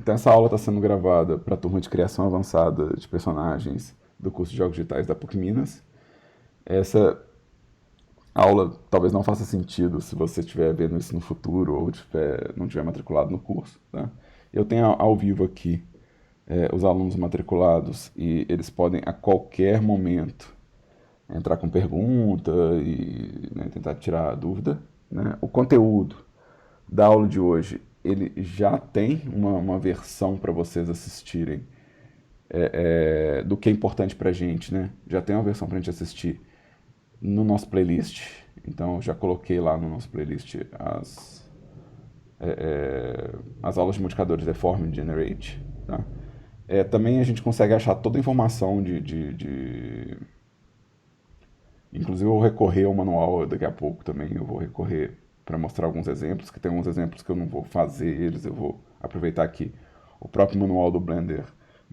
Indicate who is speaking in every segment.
Speaker 1: Então essa aula está sendo gravada para a turma de criação avançada de personagens do curso de Jogos Digitais da PUC Minas. Essa aula talvez não faça sentido se você estiver vendo isso no futuro ou não tiver matriculado no curso. Tá? Eu tenho ao vivo aqui os alunos matriculados e eles podem a qualquer momento entrar com pergunta e tentar tirar a dúvida. Né? O conteúdo da aula de hoje, ele já tem uma versão para vocês assistirem do que é importante para a gente, né? Já tem uma versão para a gente assistir no nosso playlist. Então, eu já coloquei lá no nosso playlist as aulas de multiplicadores Deform e Generate. Tá? Também a gente consegue achar toda a informação Inclusive, eu vou recorrer ao manual daqui a pouco também. Eu vou recorrer para mostrar alguns exemplos, que tem alguns exemplos que eu não vou fazer eles, eu vou aproveitar que o próprio manual do Blender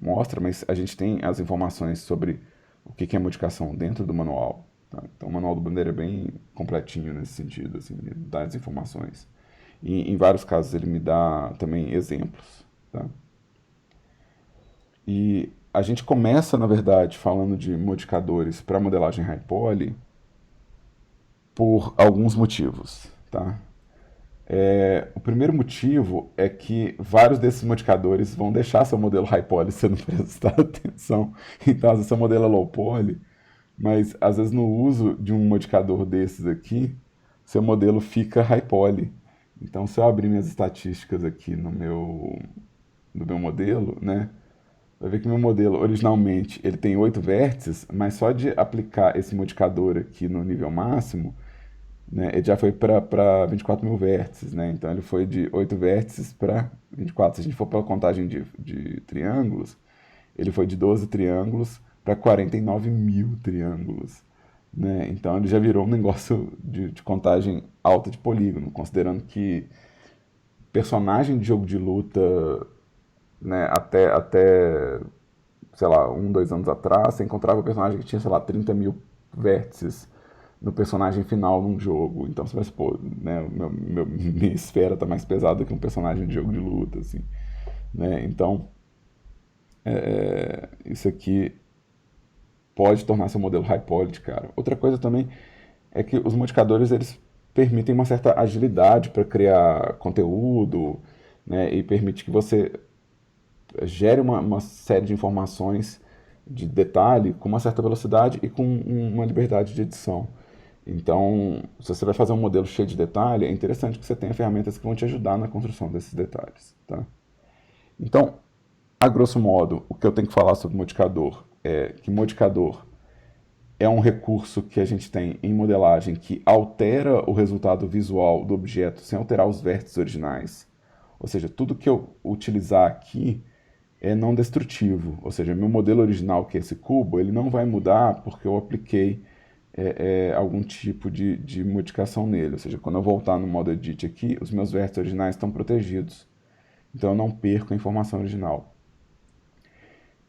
Speaker 1: mostra, mas a gente tem as informações sobre o que é modificação dentro do manual. Tá? Então, o manual do Blender é bem completinho nesse sentido, assim, ele dá as informações. E em vários casos ele me dá também exemplos. Tá? E a gente começa, na verdade, falando de modificadores para modelagem high poly por alguns motivos. Tá? O primeiro motivo é que vários desses modificadores vão deixar seu modelo high poly se você não prestar atenção. Então, às vezes, seu modelo é low poly, mas às vezes no uso de um modificador desses aqui, seu modelo fica high poly. Então, se eu abrir minhas estatísticas aqui no meu modelo, né, vai ver que meu modelo, originalmente, ele tem 8 vértices, mas só de aplicar esse modificador aqui no nível máximo, né, ele já foi para 24 mil vértices, né? Então ele foi de 8 vértices para 24. Se a gente for pela contagem de triângulos, ele foi de 12 triângulos para 49 mil triângulos. Né? Então ele já virou um negócio de contagem alta de polígono, considerando que personagem de jogo de luta, né, até sei lá, 2 anos atrás, você encontrava um personagem que tinha, sei lá, 30 mil vértices no personagem final num jogo. Então você vai supor, né, minha esfera tá mais pesada que um personagem de jogo de luta, assim. Né? Então, isso aqui pode tornar seu modelo high poly, cara. Outra coisa também é que os modificadores, eles permitem uma certa agilidade para criar conteúdo, né, e permite que você gere uma série de informações de detalhe com uma certa velocidade e com uma liberdade de edição. Então, se você vai fazer um modelo cheio de detalhe, é interessante que você tenha ferramentas que vão te ajudar na construção desses detalhes. Tá? Então, a grosso modo, o que eu tenho que falar sobre modificador é que modificador é um recurso que a gente tem em modelagem que altera o resultado visual do objeto sem alterar os vértices originais. Ou seja, tudo que eu utilizar aqui é não destrutivo. Ou seja, meu modelo original, que é esse cubo, ele não vai mudar porque eu apliquei algum tipo de modificação nele. Ou seja, quando eu voltar no modo Edit aqui, os meus vértices originais estão protegidos. Então eu não perco a informação original.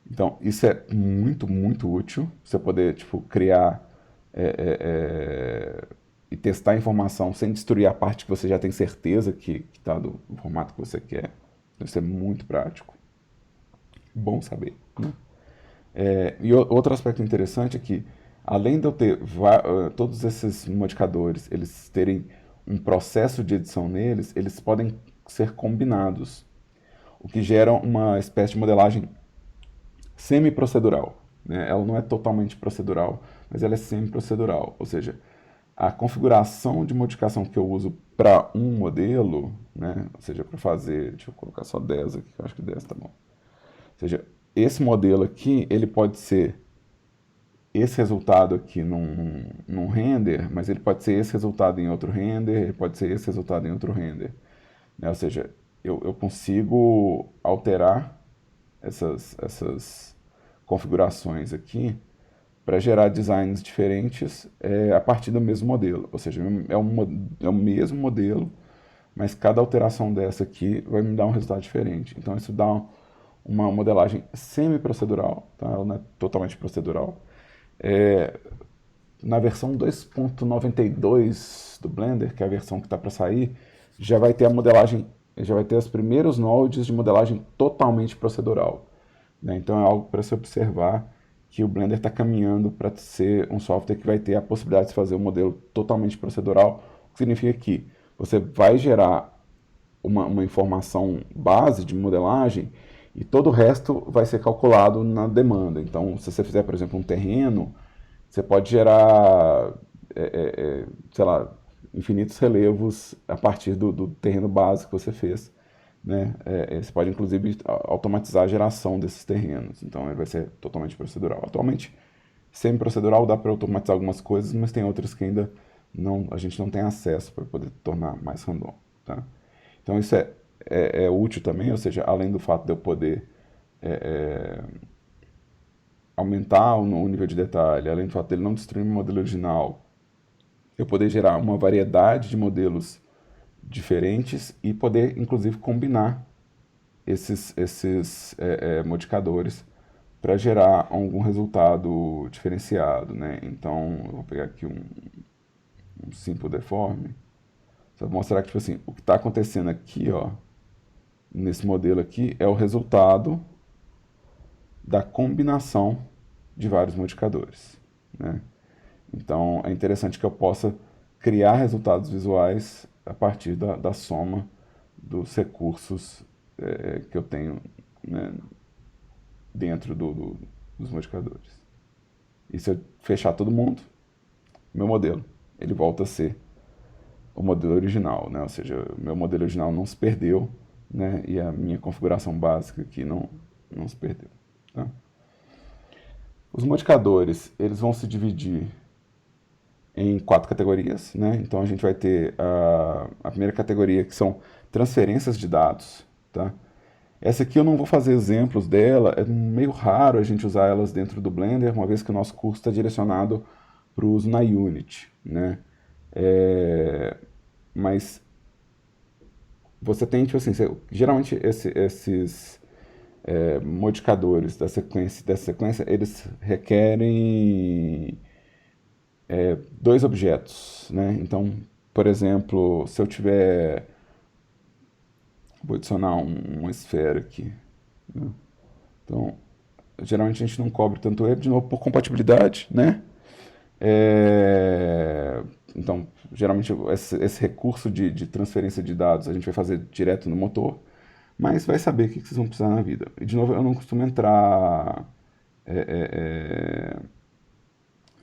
Speaker 1: Então, isso é muito, muito útil. Você poder tipo, criar e testar a informação sem destruir a parte que você já tem certeza que está do formato que você quer. Deve ser muito prático. Bom saber. Né? E outro aspecto interessante é que, além de eu ter todos esses modificadores, eles terem um processo de edição neles, eles podem ser combinados, o que gera uma espécie de modelagem semi-procedural. Né? Ela não é totalmente procedural, mas ela é semi-procedural. Ou seja, a configuração de modificação que eu uso para um modelo, né? Ou seja, para fazer, deixa eu colocar só 10 aqui, que eu acho que 10 tá bom. Ou seja, esse modelo aqui, ele pode ser esse resultado aqui num render, mas ele pode ser esse resultado em outro render, ele pode ser esse resultado em outro render. Né? Ou seja, eu consigo alterar essas configurações aqui para gerar designs diferentes a partir do mesmo modelo. Ou seja, é o mesmo modelo, mas cada alteração dessa aqui vai me dar um resultado diferente. Então isso dá uma modelagem semi-procedural, tá? Ela não é totalmente procedural. Na versão 2.92 do Blender, que é a versão que está para sair, já vai ter a modelagem ele já vai ter os primeiros nodes de modelagem totalmente procedural, né? Então é algo para se observar que o Blender está caminhando para ser um software que vai ter a possibilidade de fazer um modelo totalmente procedural, o que significa que você vai gerar uma informação base de modelagem e todo o resto vai ser calculado na demanda. Então, se você fizer, por exemplo, um terreno, você pode gerar, sei lá, infinitos relevos a partir do terreno básico que você fez. Né? Você pode, inclusive, automatizar a geração desses terrenos. Então, ele vai ser totalmente procedural. Atualmente, semi-procedural dá para automatizar algumas coisas, mas tem outras que ainda não, a gente não tem acesso para poder tornar mais random. Tá? Então, isso é útil também, ou seja, além do fato de eu poder aumentar o nível de detalhe, além do fato dele não destruir o modelo original, eu poder gerar uma variedade de modelos diferentes e poder, inclusive, combinar esses modificadores para gerar algum resultado diferenciado, né? Então, eu vou pegar aqui um Simple Deform, só vou mostrar que, tipo assim, o que está acontecendo aqui, ó, nesse modelo aqui, é o resultado da combinação de vários modificadores, né? Então, é interessante que eu possa criar resultados visuais a partir da soma dos recursos que eu tenho, né, dentro dos modificadores. E se eu fechar todo mundo, meu modelo, ele volta a ser o modelo original, né? Ou seja, o meu modelo original não se perdeu, né? E a minha configuração básica aqui não se perdeu. Tá? Os modificadores, eles vão se dividir em 4 categorias, né? Então a gente vai ter a primeira categoria, que são transferências de dados, tá? Essa aqui eu não vou fazer exemplos dela, é meio raro a gente usar elas dentro do Blender, uma vez que o nosso curso está direcionado para o uso na Unity, né? Mas você tem, tipo assim, geralmente esses modificadores dessa sequência, eles requerem dois objetos, né? Então, por exemplo, se eu tiver, vou adicionar uma esfera aqui, né? Então, geralmente a gente não cobre tanto ele, de novo, por compatibilidade, né? É, Então, geralmente esse recurso de transferência de dados a gente vai fazer direto no motor, mas vai saber o que vocês vão precisar na vida. E, de novo, eu não costumo entrar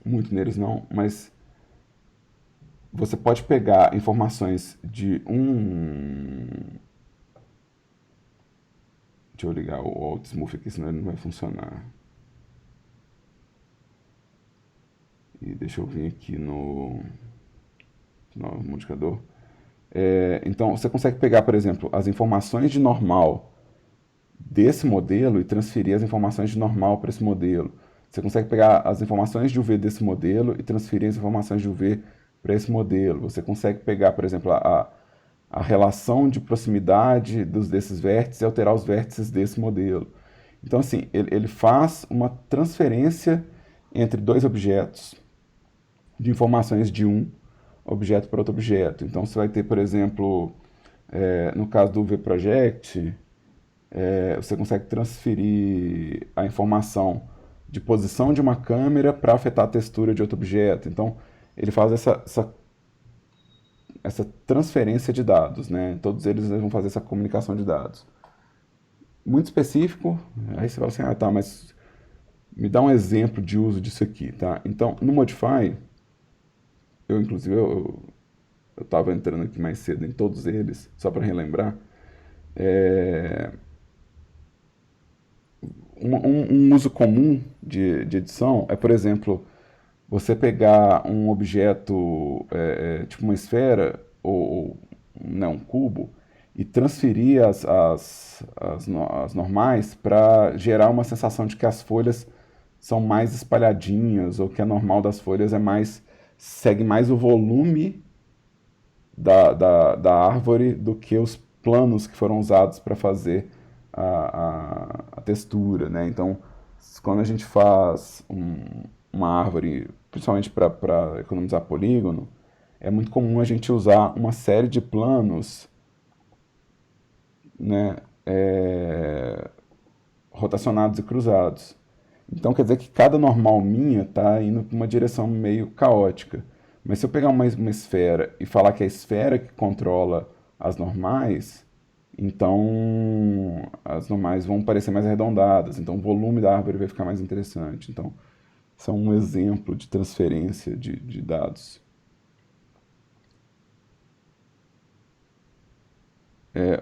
Speaker 1: muito neles, não, mas você pode pegar informações de Deixa eu ligar o Alt Smooth aqui, senão ele não vai funcionar. E deixa eu vir aqui no modificador. Então, você consegue pegar, por exemplo, as informações de normal desse modelo e transferir as informações de normal para esse modelo. Você consegue pegar as informações de UV desse modelo e transferir as informações de UV para esse modelo. Você consegue pegar, por exemplo, a relação de proximidade desses vértices e alterar os vértices desse modelo. Então, assim, ele faz uma transferência entre dois objetos de informações de um objeto para outro objeto. Então, você vai ter, por exemplo, no caso do VProject, você consegue transferir a informação de posição de uma câmera para afetar a textura de outro objeto. Então, ele faz essa transferência de dados, né? Todos eles vão fazer essa comunicação de dados. Muito específico, aí você fala assim, ah, tá, mas me dá um exemplo de uso disso aqui, tá? Então, no Modify, inclusive, eu estava entrando aqui mais cedo em todos eles, só para relembrar, um uso comum de edição é, por exemplo, você pegar um objeto, tipo uma esfera, ou não, um cubo, e transferir as normais para gerar uma sensação de que as folhas são mais espalhadinhas, ou que a normal das folhas segue mais o volume da árvore do que os planos que foram usados para fazer a textura, né? Então, quando a gente faz uma árvore, principalmente para economizar polígono, é muito comum a gente usar uma série de planos né, rotacionados e cruzados. Então quer dizer que cada normal minha está indo para uma direção meio caótica. Mas se eu pegar uma esfera e falar que é a esfera que controla as normais, então as normais vão parecer mais arredondadas. Então o volume da árvore vai ficar mais interessante. Então, isso é um exemplo de transferência de dados.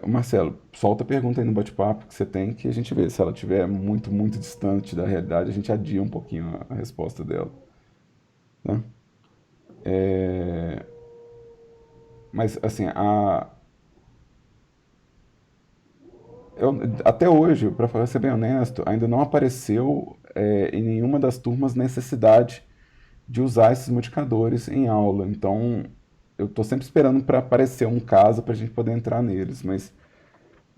Speaker 1: Marcelo, solta a pergunta aí no bate-papo que você tem, que a gente vê. Se ela estiver muito, muito distante da realidade, a gente adia um pouquinho a resposta dela. Né? Mas, assim, eu, até hoje, para ser bem honesto, ainda não apareceu em nenhuma das turmas necessidade de usar esses modificadores em aula. Então, eu estou sempre esperando para aparecer um caso para a gente poder entrar neles. Mas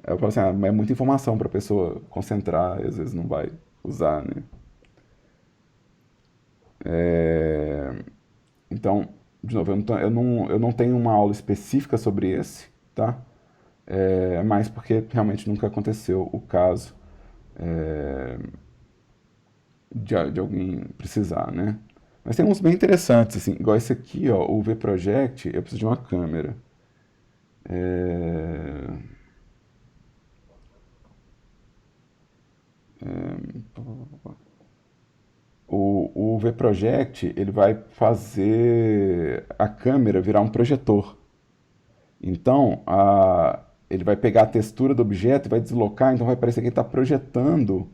Speaker 1: eu falo assim, é muita informação para a pessoa concentrar, e às vezes não vai usar, né? Então, de novo, eu não tenho uma aula específica sobre esse, tá? Mais porque realmente nunca aconteceu o caso de alguém precisar, né? Mas tem uns bem interessantes, assim, igual esse aqui, ó, o V-Project, eu preciso de uma câmera. É, o V-Project, ele vai fazer a câmera virar um projetor. Então, ele vai pegar a textura do objeto e vai deslocar, então vai parecer que ele está projetando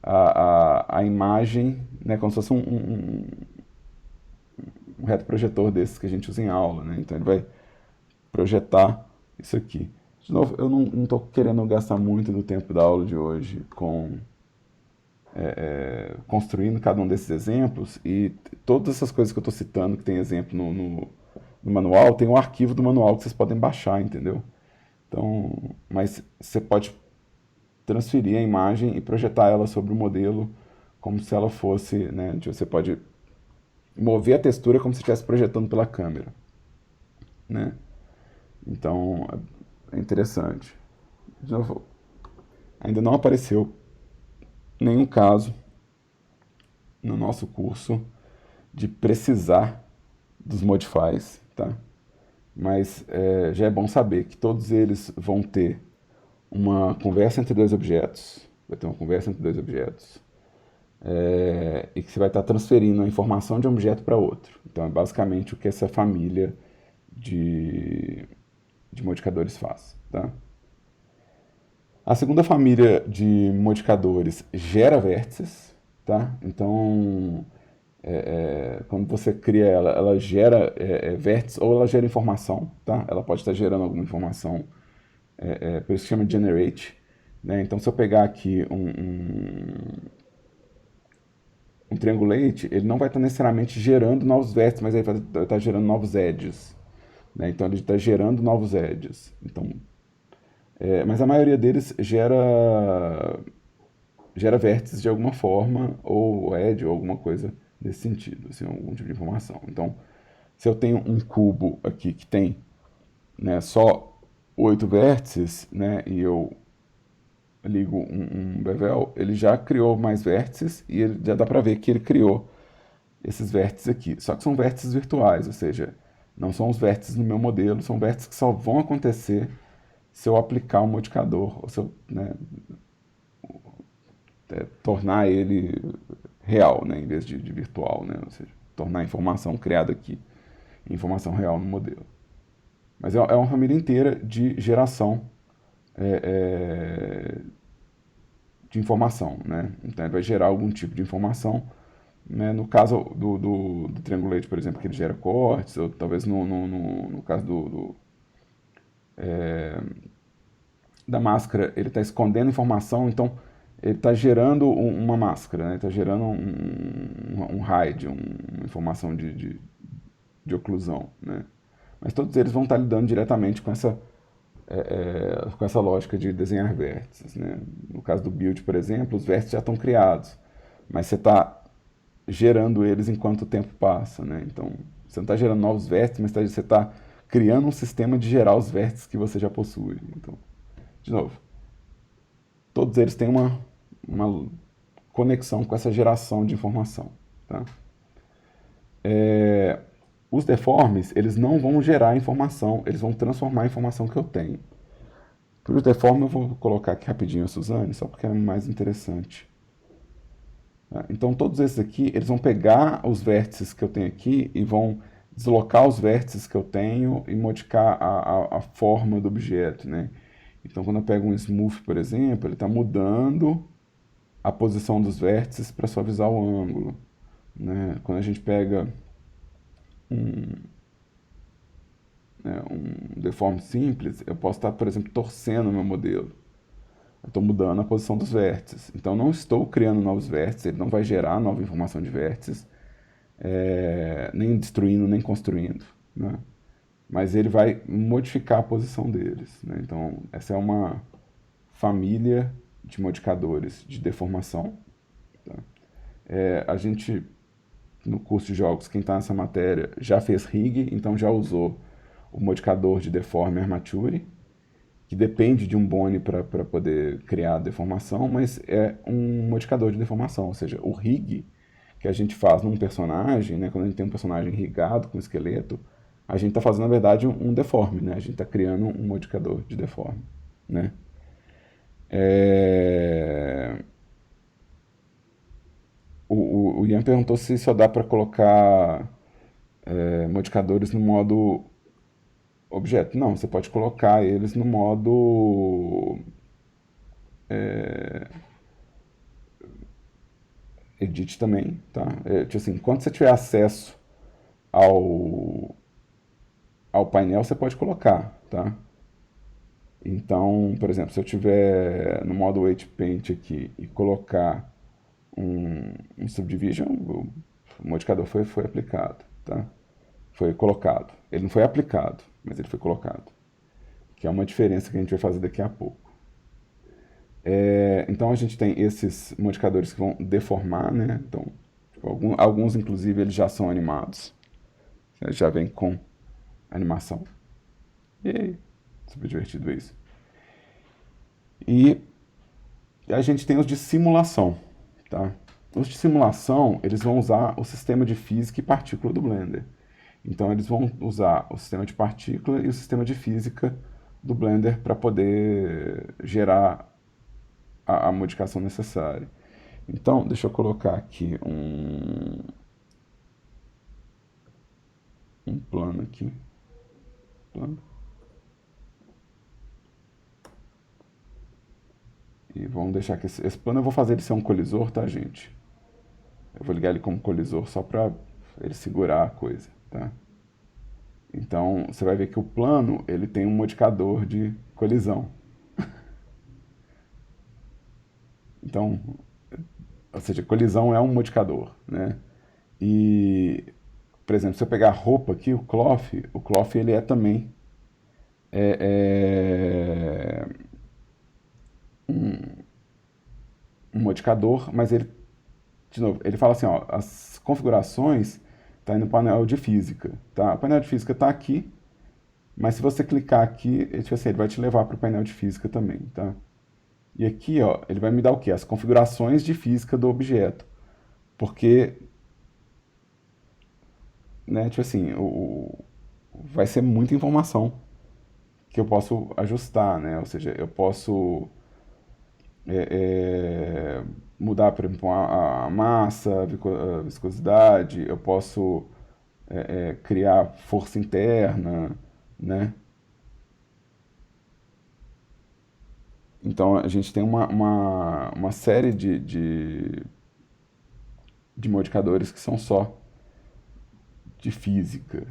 Speaker 1: a imagem, né, como se fosse um retroprojetor desses que a gente usa em aula. Né? Então ele vai projetar isso aqui. De novo, eu não estou querendo gastar muito do tempo da aula de hoje com construindo cada um desses exemplos, e todas essas coisas que eu estou citando, que tem exemplo no manual, tem um arquivo do manual que vocês podem baixar, entendeu? Então, mas você pode transferir a imagem e projetar ela sobre o modelo como se ela fosse, né? Você pode mover a textura como se estivesse projetando pela câmera, né? Então, é interessante. De novo, ainda não apareceu nenhum caso no nosso curso de precisar dos modifies, tá? Mas já é bom saber que todos eles vão ter uma conversa entre dois objetos, vai ter uma conversa entre dois objetos, e que você vai estar transferindo a informação de um objeto para outro. Então é basicamente o que essa família de, de modificadores faz. Tá? A segunda família de modificadores gera vértices. Tá? Então, quando você cria ela, ela gera vértices ou ela gera informação. Tá? Ela pode estar gerando alguma informação, por isso que chama de generate. Né? Então, se eu pegar aqui um triangulate, ele não vai estar necessariamente gerando novos vértices, mas ele vai estar gerando novos edges. Né? Então ele está gerando novos edges. Então, mas a maioria deles gera vértices de alguma forma, ou edge, ou alguma coisa nesse sentido, assim, algum tipo de informação. Então, se eu tenho um cubo aqui que tem, né, só 8 vértices, né, e eu ligo um bevel, ele já criou mais vértices e ele, já dá para ver que ele criou esses vértices aqui. Só que são vértices virtuais, ou seja, não são os vértices no meu modelo, são vértices que só vão acontecer se eu aplicar um modificador, ou se eu, né, tornar ele real, né, em vez de virtual, né, ou seja, tornar a informação criada aqui informação real no modelo. Mas é uma família inteira de geração é, de informação, né? Então ele vai gerar algum tipo de informação, né? No caso do triangulate, por exemplo, que ele gera cortes, ou talvez no caso da máscara, ele está escondendo informação, então ele está gerando uma máscara, né? Está gerando um hide, uma informação de oclusão, né? Mas todos eles vão estar lidando diretamente com essa lógica de desenhar vértices, né? No caso do build, por exemplo, os vértices já estão criados, mas você está gerando eles enquanto o tempo passa, né? Então, você não está gerando novos vértices, mas você está criando um sistema de gerar os vértices que você já possui. Então, de novo, todos eles têm uma conexão com essa geração de informação. Tá? Os deformes, eles não vão gerar informação, eles vão transformar a informação que eu tenho. Para os deformes, eu vou colocar aqui rapidinho a Suzane, só porque é mais interessante. Tá? Então, todos esses aqui, eles vão pegar os vértices que eu tenho aqui e vão deslocar os vértices que eu tenho e modificar a forma do objeto, né? Então, quando eu pego um smooth, por exemplo, ele está mudando a posição dos vértices para suavizar o ângulo, né? Quando a gente pega um deforme simples, eu posso estar, por exemplo, torcendo o meu modelo. Eu estou mudando a posição dos vértices. Então, não estou criando novos vértices, ele não vai gerar nova informação de vértices, nem destruindo, nem construindo, né? Mas ele vai modificar a posição deles, né? Então, essa é uma família de modificadores de deformação. Tá? A gente, no curso de jogos, quem está nessa matéria já fez rig, então já usou o modificador de deforme armature, que depende de um bone para poder criar a deformação, mas é um modificador de deformação, ou seja, o rig que a gente faz num personagem, né, quando a gente tem um personagem rigado com esqueleto, a gente está fazendo, na verdade, um deforme, né? A gente está criando um modificador de deforme, né? O Ian perguntou se só dá para colocar modificadores no modo objeto. Não, você pode colocar eles no modo edit também, tá? Tipo assim, quando você tiver acesso ao painel, você pode colocar, tá? Então, por exemplo, se eu tiver no modo Weight Paint aqui e colocar um Subdivision, o modificador foi aplicado, tá? Foi colocado. Ele não foi aplicado, mas ele foi colocado. Que é uma diferença que a gente vai fazer daqui a pouco. Então a gente tem esses modificadores que vão deformar, né? Então, tipo, alguns inclusive eles já são animados. Já vem com animação. E aí, super divertido isso. E a gente tem os de simulação, tá? Os de simulação, eles vão usar o sistema de física e partícula do Blender. Então eles vão usar o sistema de partícula e o sistema de física do Blender para poder gerar a modificação necessária. Então, deixa eu colocar aqui um plano aqui. Plano. E vamos deixar que esse plano eu vou fazer ele ser um colisor, tá, gente? Eu vou ligar ele como colisor só para ele segurar a coisa, tá? Então, você vai ver que o plano, ele tem um modificador de colisão. Então, ou seja, colisão é um modificador, né? E, por exemplo, se eu pegar a roupa aqui, o cloth ele é também é um modificador, mas ele, de novo, ele fala assim, ó, as configurações tá aí no painel de física, tá? O painel de física está aqui, mas se você clicar aqui, ele, tipo assim, ele vai te levar para o painel de física também, tá? E aqui, ó, ele vai me dar o quê? As configurações de física do objeto. Porque, né, tipo assim, vai ser muita informação que eu posso ajustar, né? Ou seja, eu posso mudar, por exemplo, a massa, a viscosidade, eu posso criar força interna, né? Então a gente tem uma série de modificadores que são só de física.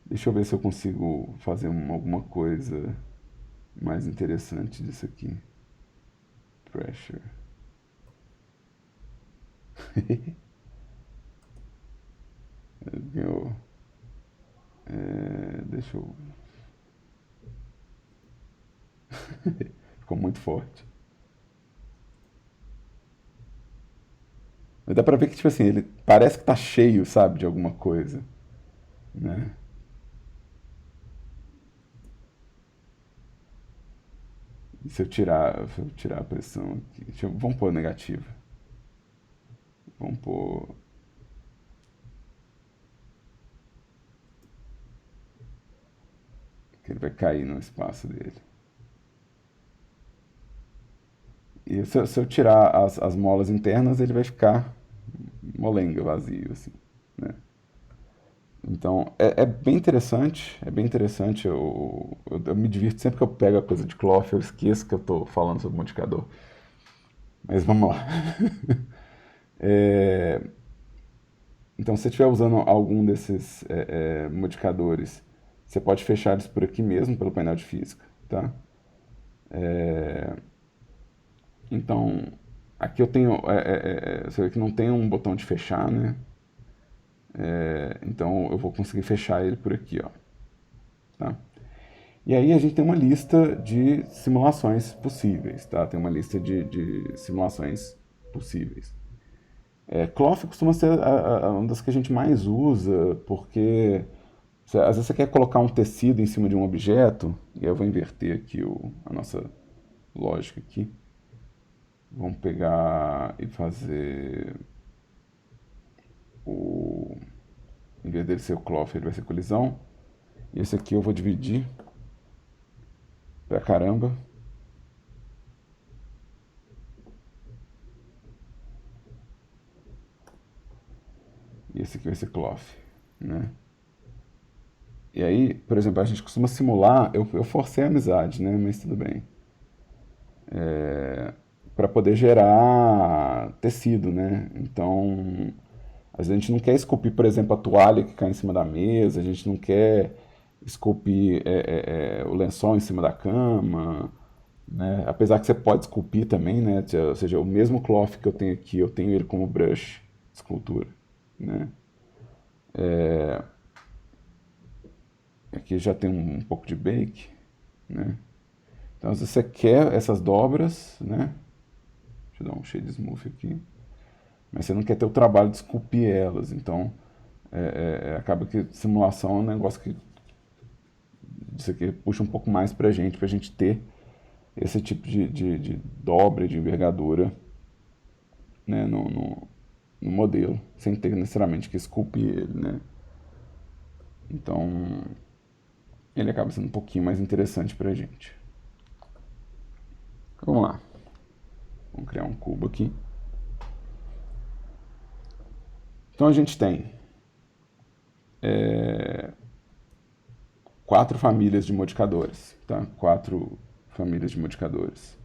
Speaker 1: Deixa eu ver se eu consigo fazer alguma coisa mais interessante disso aqui. Pressure. Eu, deixa eu. Ficou muito forte. Mas dá pra ver que, tipo assim, ele parece que tá cheio, sabe, de alguma coisa, né? E se eu tirar a pressão aqui, vamos pôr negativa. Vamos pôr. Que ele vai cair no espaço dele. E se eu tirar as molas internas, ele vai ficar molenga, vazio, assim, né? Então, é bem interessante, eu me divirto sempre que eu pego a coisa de cloth, eu esqueço que eu estou falando sobre modificador. Mas vamos lá. É, então, se você estiver usando algum desses modificadores, você pode fechar eles por aqui mesmo, pelo painel de física, tá? Então, aqui eu tenho, você vê que não tem um botão de fechar, né? Então, eu vou conseguir fechar ele por aqui, ó, tá? E aí a gente tem uma lista de simulações possíveis, tá? Tem uma lista de simulações possíveis. Cloth costuma ser uma das que a gente mais usa, porque às vezes você quer colocar um tecido em cima de um objeto, e aí eu vou inverter aqui a nossa lógica aqui. Vamos pegar e fazer o... Em vez dele ser o cloth, ele vai ser colisão. E esse aqui eu vou dividir pra caramba. E esse aqui vai ser cloth, né? E aí, por exemplo, a gente costuma simular, eu forcei a amizade, né? Mas tudo bem. Para poder gerar tecido, né? Então, às vezes a gente não quer esculpir, por exemplo, a toalha que cai em cima da mesa, a gente não quer esculpir o lençol em cima da cama, né? Apesar que você pode esculpir também, né? Ou seja, o mesmo cloth que eu tenho aqui, eu tenho ele como brush de escultura, né? Aqui já tem um pouco de bake, né? Então, às vezes você quer essas dobras, né? Deixa eu dar um shade smooth aqui. Mas você não quer ter o trabalho de esculpir elas. Então, acaba que simulação é um negócio que isso aqui puxa um pouco mais pra gente ter esse tipo de dobra, de envergadura, né, no modelo, sem ter necessariamente que esculpir ele, né? Então, ele acaba sendo um pouquinho mais interessante pra gente. Vamos lá. Vamos criar um cubo aqui. Então a gente tem 4 famílias de modificadores, tá? 4 famílias de modificadores.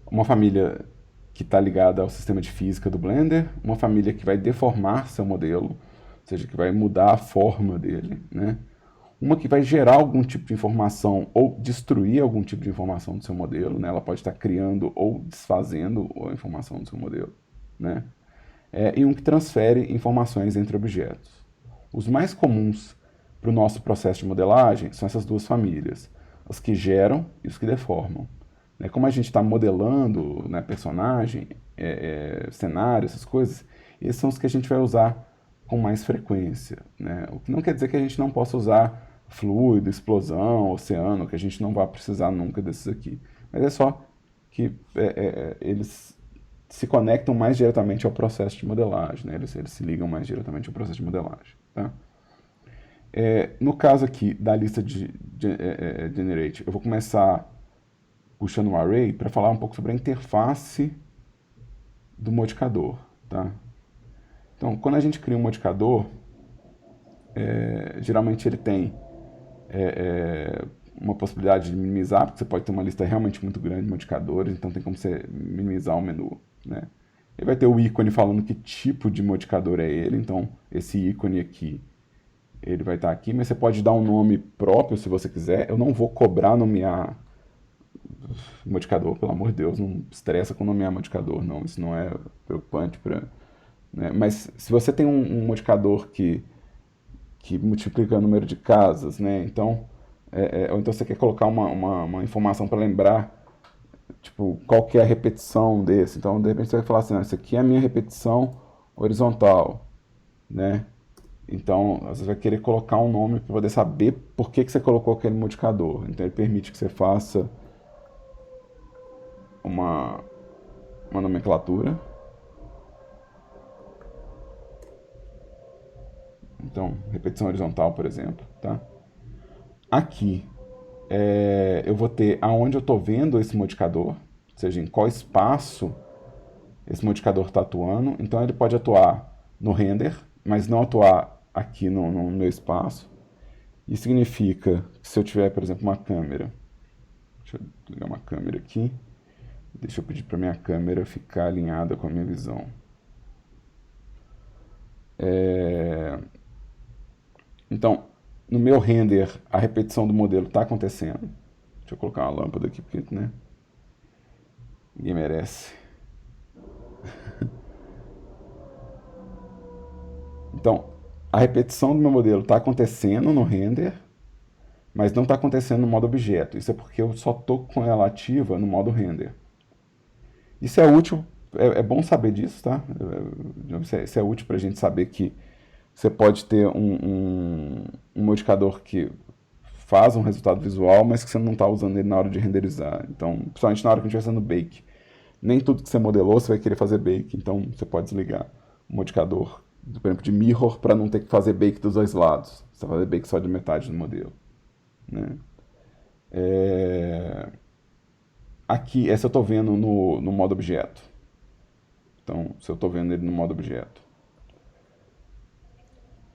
Speaker 1: Uma família que está ligada ao sistema de física do Blender, uma família que vai deformar seu modelo, ou seja, que vai mudar a forma dele, né? Uma que vai gerar algum tipo de informação ou destruir algum tipo de informação do seu modelo, né? Ela pode estar criando ou desfazendo a informação do seu modelo, né? E um que transfere informações entre objetos. Os mais comuns para o nosso processo de modelagem são essas duas famílias, os que geram e os que deformam. Como a gente está modelando, né, personagem, cenário, essas coisas, esses são os que a gente vai usar com mais frequência, né? O que não quer dizer que a gente não possa usar fluido, explosão, oceano, que a gente não vai precisar nunca desses aqui. Mas é só que eles se conectam mais diretamente ao processo de modelagem, né? Eles se ligam mais diretamente ao processo de modelagem. Tá? No caso aqui da lista de Generate, eu vou começar puxando o array para falar um pouco sobre a interface do modificador. Tá? Então, quando a gente cria um modificador, geralmente ele tem uma possibilidade de minimizar, porque você pode ter uma lista realmente muito grande de modificadores, então tem como você minimizar o menu, né? Ele vai ter o ícone falando que tipo de modificador é ele, então esse ícone aqui, ele vai estar aqui, mas você pode dar um nome próprio se você quiser. Eu não vou cobrar nomear modificador, pelo amor de Deus, não estressa com nomear modificador, não, isso não é preocupante para... Né? Mas se você tem um modificador que multiplica o número de casas, né? Então, ou então você quer colocar uma informação para lembrar, tipo, qual que é a repetição desse. Então, de repente você vai falar assim, isso aqui é a minha repetição horizontal, né? Então, você vai querer colocar um nome para poder saber por que você colocou aquele modificador. Então, ele permite que você faça uma, uma nomenclatura. Então, repetição horizontal, por exemplo, tá? Aqui, eu vou ter aonde eu estou vendo esse modificador, ou seja, em qual espaço esse modificador está atuando. Então, ele pode atuar no render, mas não atuar aqui no meu espaço. Isso significa que se eu tiver, por exemplo, uma câmera, deixa eu ligar uma câmera aqui, deixa eu pedir para minha câmera ficar alinhada com a minha visão. Então, no meu render, a repetição do modelo está acontecendo. Deixa eu colocar uma lâmpada aqui, porque, né? Ninguém merece. Então, a repetição do meu modelo está acontecendo no render, mas não está acontecendo no modo objeto. Isso é porque eu só estou com ela ativa no modo render. Isso é útil, é bom saber disso, tá? Isso é útil para a gente saber que você pode ter um modificador que faz um resultado visual, mas que você não está usando ele na hora de renderizar. Então, principalmente na hora que a gente vai fazendo bake. Nem tudo que você modelou você vai querer fazer bake, então você pode desligar o modificador, por exemplo, de mirror para não ter que fazer bake dos dois lados. Você vai fazer bake só de metade do modelo. Né? Aqui, essa eu estou vendo no modo objeto. Então, se eu estou vendo ele no modo objeto.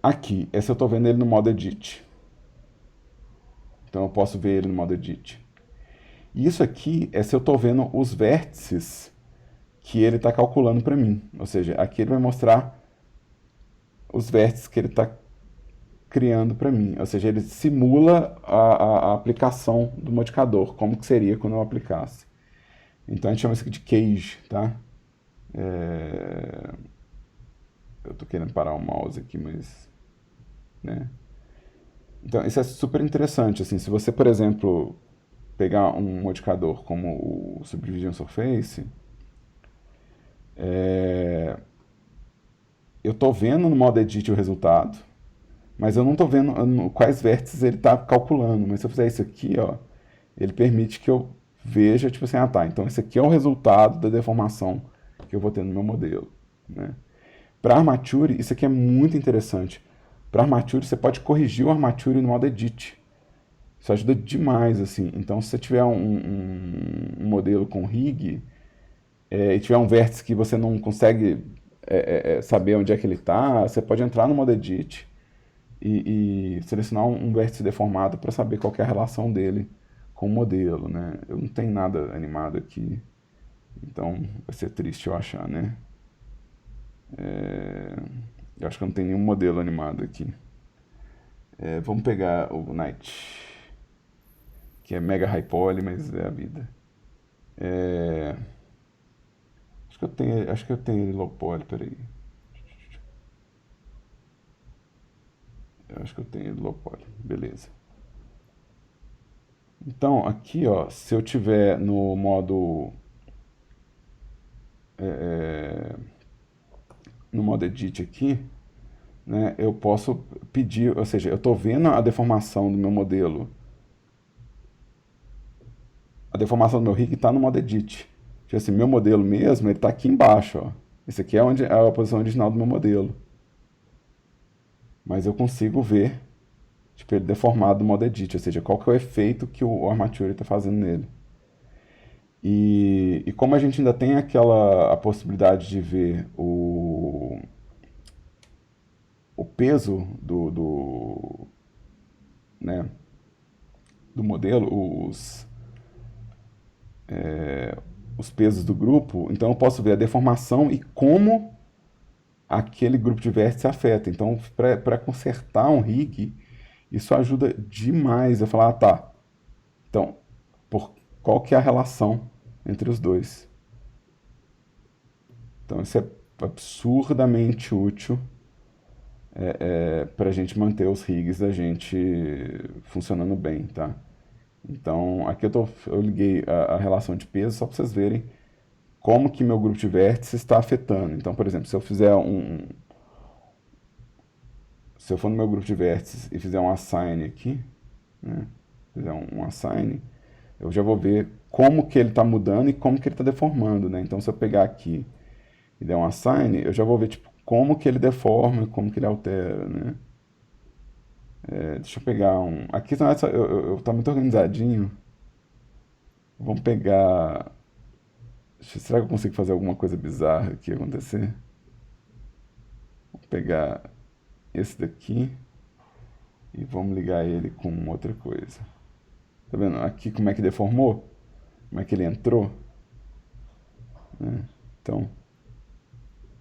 Speaker 1: Aqui, essa eu estou vendo ele no modo edit. Então eu posso ver ele no modo edit. E isso aqui é se eu estou vendo os vértices que ele está calculando para mim. Ou seja, aqui ele vai mostrar os vértices que ele está criando para mim. Ou seja, ele simula a aplicação do modificador, como que seria quando eu aplicasse. Então a gente chama isso aqui de cage, tá? Eu estou querendo parar o mouse aqui, mas... Né? Então isso é super interessante. Assim, se você, por exemplo, pegar um modificador como o Subdivision Surface, eu estou vendo no modo edit o resultado, mas eu não estou vendo quais vértices ele está calculando. Mas se eu fizer isso aqui, ó, ele permite que eu veja, tipo assim, ah tá, então esse aqui é o resultado da deformação que eu vou ter no meu modelo. Né? Para Armature, isso aqui é muito interessante. Para Armature, você pode corrigir o Armature no modo edit. Isso ajuda demais, assim. Então, se você tiver um modelo com rig, e tiver um vértice que você não consegue saber onde é que ele está, você pode entrar no modo edit e selecionar um vértice deformado para saber qual é a relação dele com o modelo, né? Eu não tenho nada animado aqui, então vai ser triste eu achar, né? Eu acho que eu não tenho nenhum modelo animado aqui. Vamos pegar o Night, que é mega high poly, mas é a vida. Acho que eu tenho ele low poly, peraí. Eu acho que eu tenho ele low poly, beleza. Então, aqui, ó, se eu tiver no modo no modo edit aqui, né, eu posso pedir, ou seja, eu estou vendo a deformação do meu modelo. A deformação do meu rig está no modo edit. Tipo assim, meu modelo mesmo, ele está aqui embaixo, ó. Esse aqui é onde é a posição original do meu modelo. Mas eu consigo ver, tipo, ele deformado no modo edit, ou seja, qual que é o efeito que o Armature está fazendo nele. E como a gente ainda tem a possibilidade de ver o peso né, do modelo, os pesos do grupo, então eu posso ver a deformação e como aquele grupo de vértices afeta. Então, para consertar um rig, isso ajuda demais a falar, ah, tá, então, qual que é a relação entre os dois? Então, isso é absurdamente útil para a gente manter os rigs da gente funcionando bem, tá? Então, aqui eu liguei a relação de peso só para vocês verem como que meu grupo de vértices está afetando. Então, por exemplo, se eu fizer se eu for no meu grupo de vértices e fizer um assign aqui, né? Fizer um assign, eu já vou ver como que ele está mudando e como que ele está deformando, né? Então, se eu pegar aqui e der um assign, eu já vou ver tipo, como que ele deforma e como que ele altera, né? Deixa eu pegar um... Aqui tá muito organizadinho. Vamos pegar... Será que eu consigo fazer alguma coisa bizarra aqui acontecer? Vou pegar esse daqui e vamos ligar ele com outra coisa. Tá vendo? Aqui como é que deformou? Como é que ele entrou? Né? Então,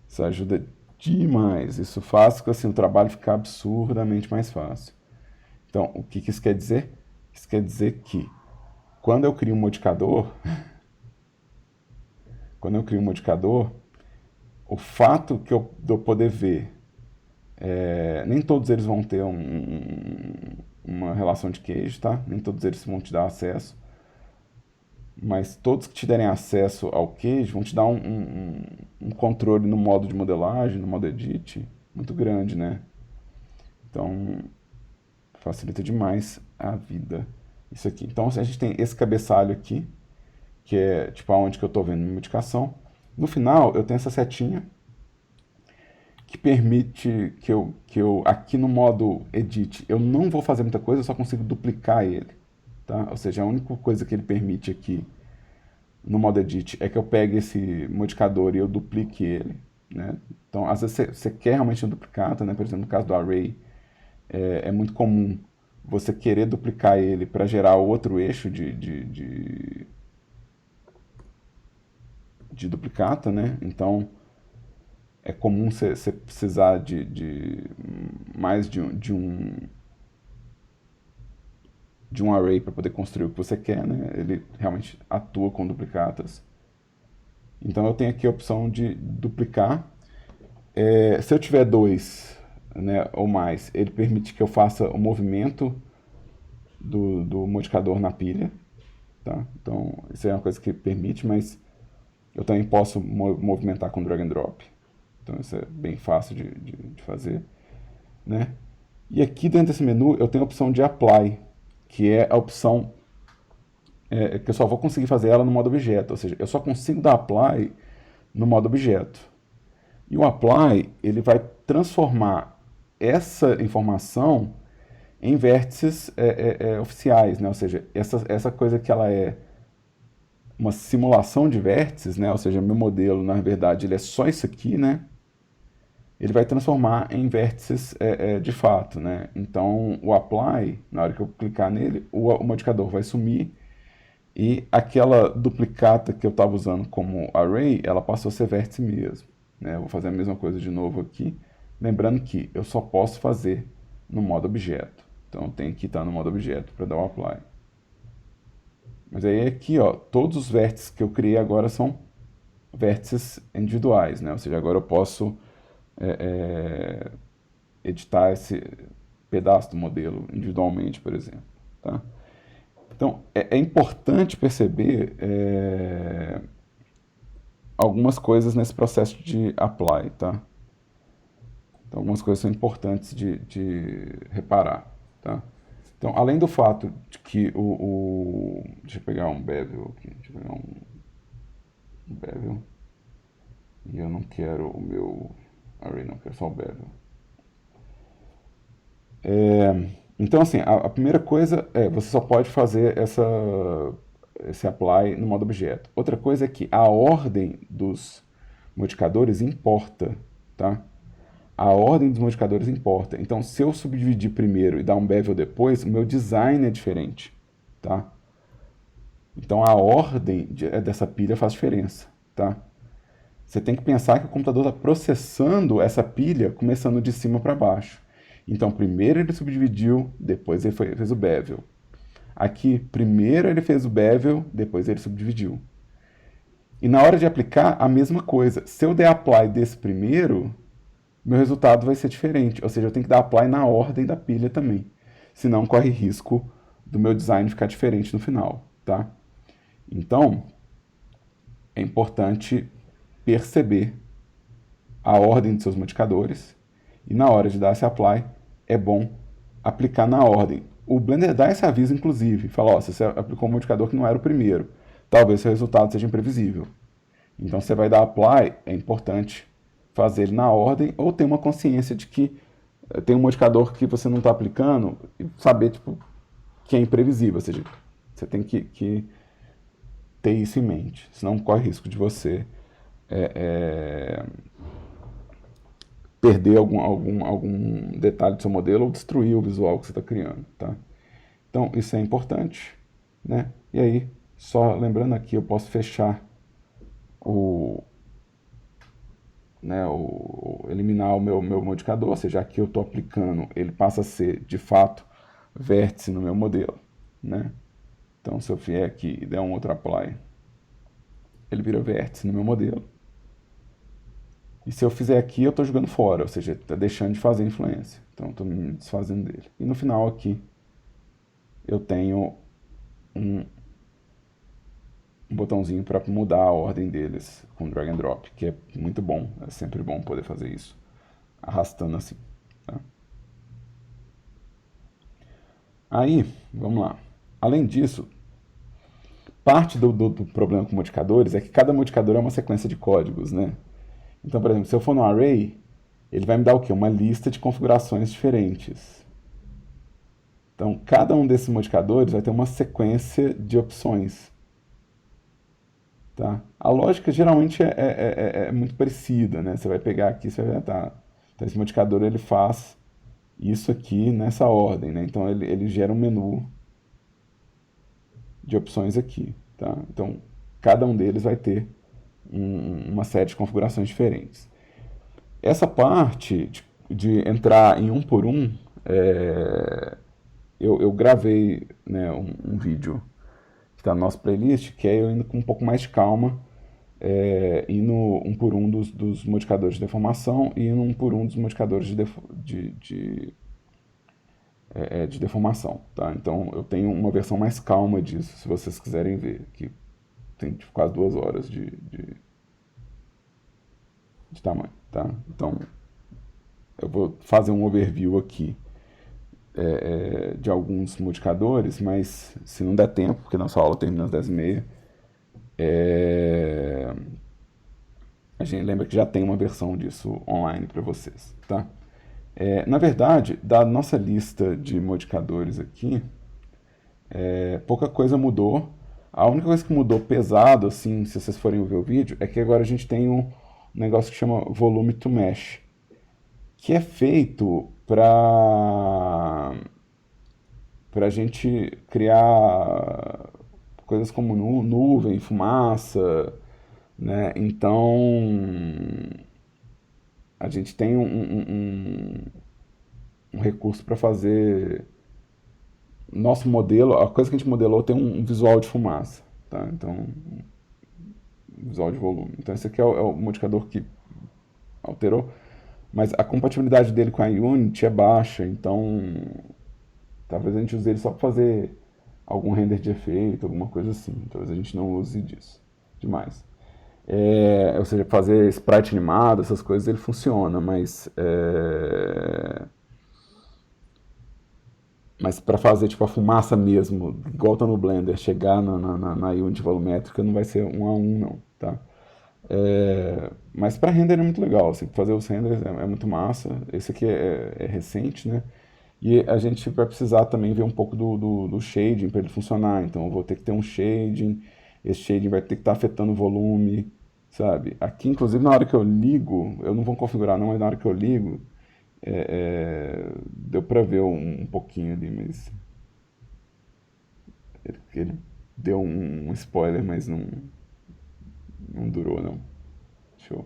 Speaker 1: isso ajuda demais. Isso faz com assim, o trabalho ficar absurdamente mais fácil. Então, o que isso quer dizer? Isso quer dizer que quando eu crio um modificador, o fato que de eu poder ver, nem todos eles vão ter uma relação de queijo, tá? Nem todos eles vão te dar acesso. Mas todos que te derem acesso ao queijo vão te dar um controle no modo de modelagem, no modo edit, muito grande, né? Então, facilita demais a vida isso aqui. Então, a gente tem esse cabeçalho aqui, que é tipo aonde que eu estou vendo minha modificação. No final, eu tenho essa setinha que permite que eu aqui no modo edit, eu não vou fazer muita coisa, eu só consigo duplicar ele, tá? Ou seja, a única coisa que ele permite aqui no modo edit é que eu pegue esse modificador e eu duplique ele, né? Então, às vezes você quer realmente um duplicata, né? Por exemplo, no caso do array, é muito comum você querer duplicar ele para gerar outro eixo de duplicata, né? Então, é comum você precisar de mais de um array para poder construir o que você quer, né? Ele realmente atua com duplicatas. Então eu tenho aqui a opção de duplicar. Se eu tiver dois, né, ou mais, ele permite que eu faça o movimento do modificador na pilha. Tá? Então isso é uma coisa que permite, mas eu também posso movimentar com drag and drop. Então isso é bem fácil de fazer. Né? E aqui dentro desse menu eu tenho a opção de apply, que é a opção que eu só vou conseguir fazer ela no modo objeto, ou seja, eu só consigo dar apply no modo objeto. E o apply, ele vai transformar essa informação em vértices oficiais, né? Ou seja, essa coisa que ela é uma simulação de vértices, né? Ou seja, meu modelo, na verdade, ele é só isso aqui, né? Ele vai transformar em vértices de fato, né? Então, o apply, na hora que eu clicar nele, o modificador vai sumir e aquela duplicata que eu estava usando como array, ela passou a ser vértice mesmo. Né? Eu vou fazer a mesma coisa de novo aqui, lembrando que eu só posso fazer no modo objeto. Então tem que estar no modo objeto para dar o apply. Mas aí aqui, ó, todos os vértices que eu criei agora são vértices individuais, né? Ou seja, agora eu posso editar esse pedaço do modelo individualmente, por exemplo. Tá? Então, é importante perceber algumas coisas nesse processo de apply, tá? Então, algumas coisas são importantes de reparar, tá? Então, além do fato de que deixa eu pegar um bevel aqui, deixa eu pegar um bevel, e eu não quero o meu array, não, quero só o bevel. Então, assim, a primeira coisa é, você só pode fazer esse apply no modo objeto. Outra coisa é que a ordem dos modificadores importa, tá? A ordem dos modificadores importa. Então, se eu subdividir primeiro e dar um bevel depois, o meu design é diferente, tá? Então, a ordem dessa pilha faz diferença, tá? Você tem que pensar que o computador está processando essa pilha começando de cima para baixo. Então, primeiro ele subdividiu, depois ele fez o bevel. Aqui, primeiro ele fez o bevel, depois ele subdividiu. E na hora de aplicar, a mesma coisa. Se eu der apply desse primeiro, meu resultado vai ser diferente. Ou seja, eu tenho que dar apply na ordem da pilha também. Senão corre risco do meu design ficar diferente no final, tá? Então, é importante perceber a ordem dos seus modificadores e na hora de dar esse apply, é bom aplicar na ordem. O Blender dá esse aviso, inclusive, fala, ó, se você aplicou um modificador que não era o primeiro, talvez seu resultado seja imprevisível. Então você vai dar apply, é importante fazer ele na ordem, ou ter uma consciência de que tem um modificador que você não está aplicando, e saber tipo, que é imprevisível, ou seja, você tem que ter isso em mente, senão corre risco de você perder algum detalhe do seu modelo ou destruir o visual que você está criando, tá? Então, isso é importante, né? E aí, só lembrando aqui, eu posso fechar eliminar o meu modificador, ou seja, aqui eu estou aplicando, ele passa a ser, de fato, vértice no meu modelo, né? Então, se eu vier aqui e der um outro apply, ele vira vértice no meu modelo. E se eu fizer aqui, eu estou jogando fora, ou seja, está deixando de fazer influência. Então, estou me desfazendo dele. E no final aqui, eu tenho um botãozinho para mudar a ordem deles com drag and drop, que é muito bom, é sempre bom poder fazer isso, arrastando assim. Tá? Aí, vamos lá. Além disso, parte do problema com modificadores é que cada modificador é uma sequência de códigos, né? Então, por exemplo, se eu for no array, ele vai me dar o quê? Uma lista de configurações diferentes. Então, cada um desses modificadores vai ter uma sequência de opções. Tá? A lógica geralmente é muito parecida, né? Você vai pegar aqui, você vai tá. Então, esse modificador ele faz isso aqui nessa ordem, né? Então, ele gera um menu de opções aqui, tá? Então, cada um deles vai ter uma série de configurações diferentes. Essa parte de entrar em um por um, eu gravei, né, um vídeo que está no nosso playlist, que é eu indo com um pouco mais de calma, indo um por um dos modificadores de deformação e indo um por um dos modificadores de deformação. Tá? Então eu tenho uma versão mais calma disso, se vocês quiserem ver, que tem tipo, quase 2 horas de tamanho. Tá? Então eu vou fazer um overview aqui de alguns modificadores, mas se não der tempo, porque nossa aula termina às 10h30, a gente lembra que já tem uma versão disso online para vocês. Tá? Na verdade, da nossa lista de modificadores aqui, pouca coisa mudou. A única coisa que mudou pesado, assim, se vocês forem ver o vídeo, é que agora a gente tem um negócio que chama Volume to Mesh, que é feito para a gente criar coisas como nuvem, fumaça, né? Então a gente tem um recurso para fazer nosso modelo, a coisa que a gente modelou tem um visual de fumaça, tá? Então um visual de volume. Então esse aqui é o modificador que alterou, mas a compatibilidade dele com a Unity é baixa, então talvez a gente use ele só para fazer algum render de efeito, alguma coisa assim. Talvez a gente não use disso demais. Ou seja, fazer sprite animado, essas coisas, ele funciona, mas para fazer tipo a fumaça mesmo, igual tá no Blender, chegar na Unity volumétrica, não vai ser 1 a 1 não, tá? Mas para render é muito legal, assim, fazer os renders é muito massa. Esse aqui é recente, né? E a gente vai precisar também ver um pouco do shading para ele funcionar. Então eu vou ter que ter um shading, esse shading vai ter que estar afetando o volume, sabe? Aqui, inclusive, na hora que eu ligo, eu não vou configurar não, mas na hora que eu ligo, deu para ver um pouquinho ali, mas ele deu um spoiler, mas não durou não. Show.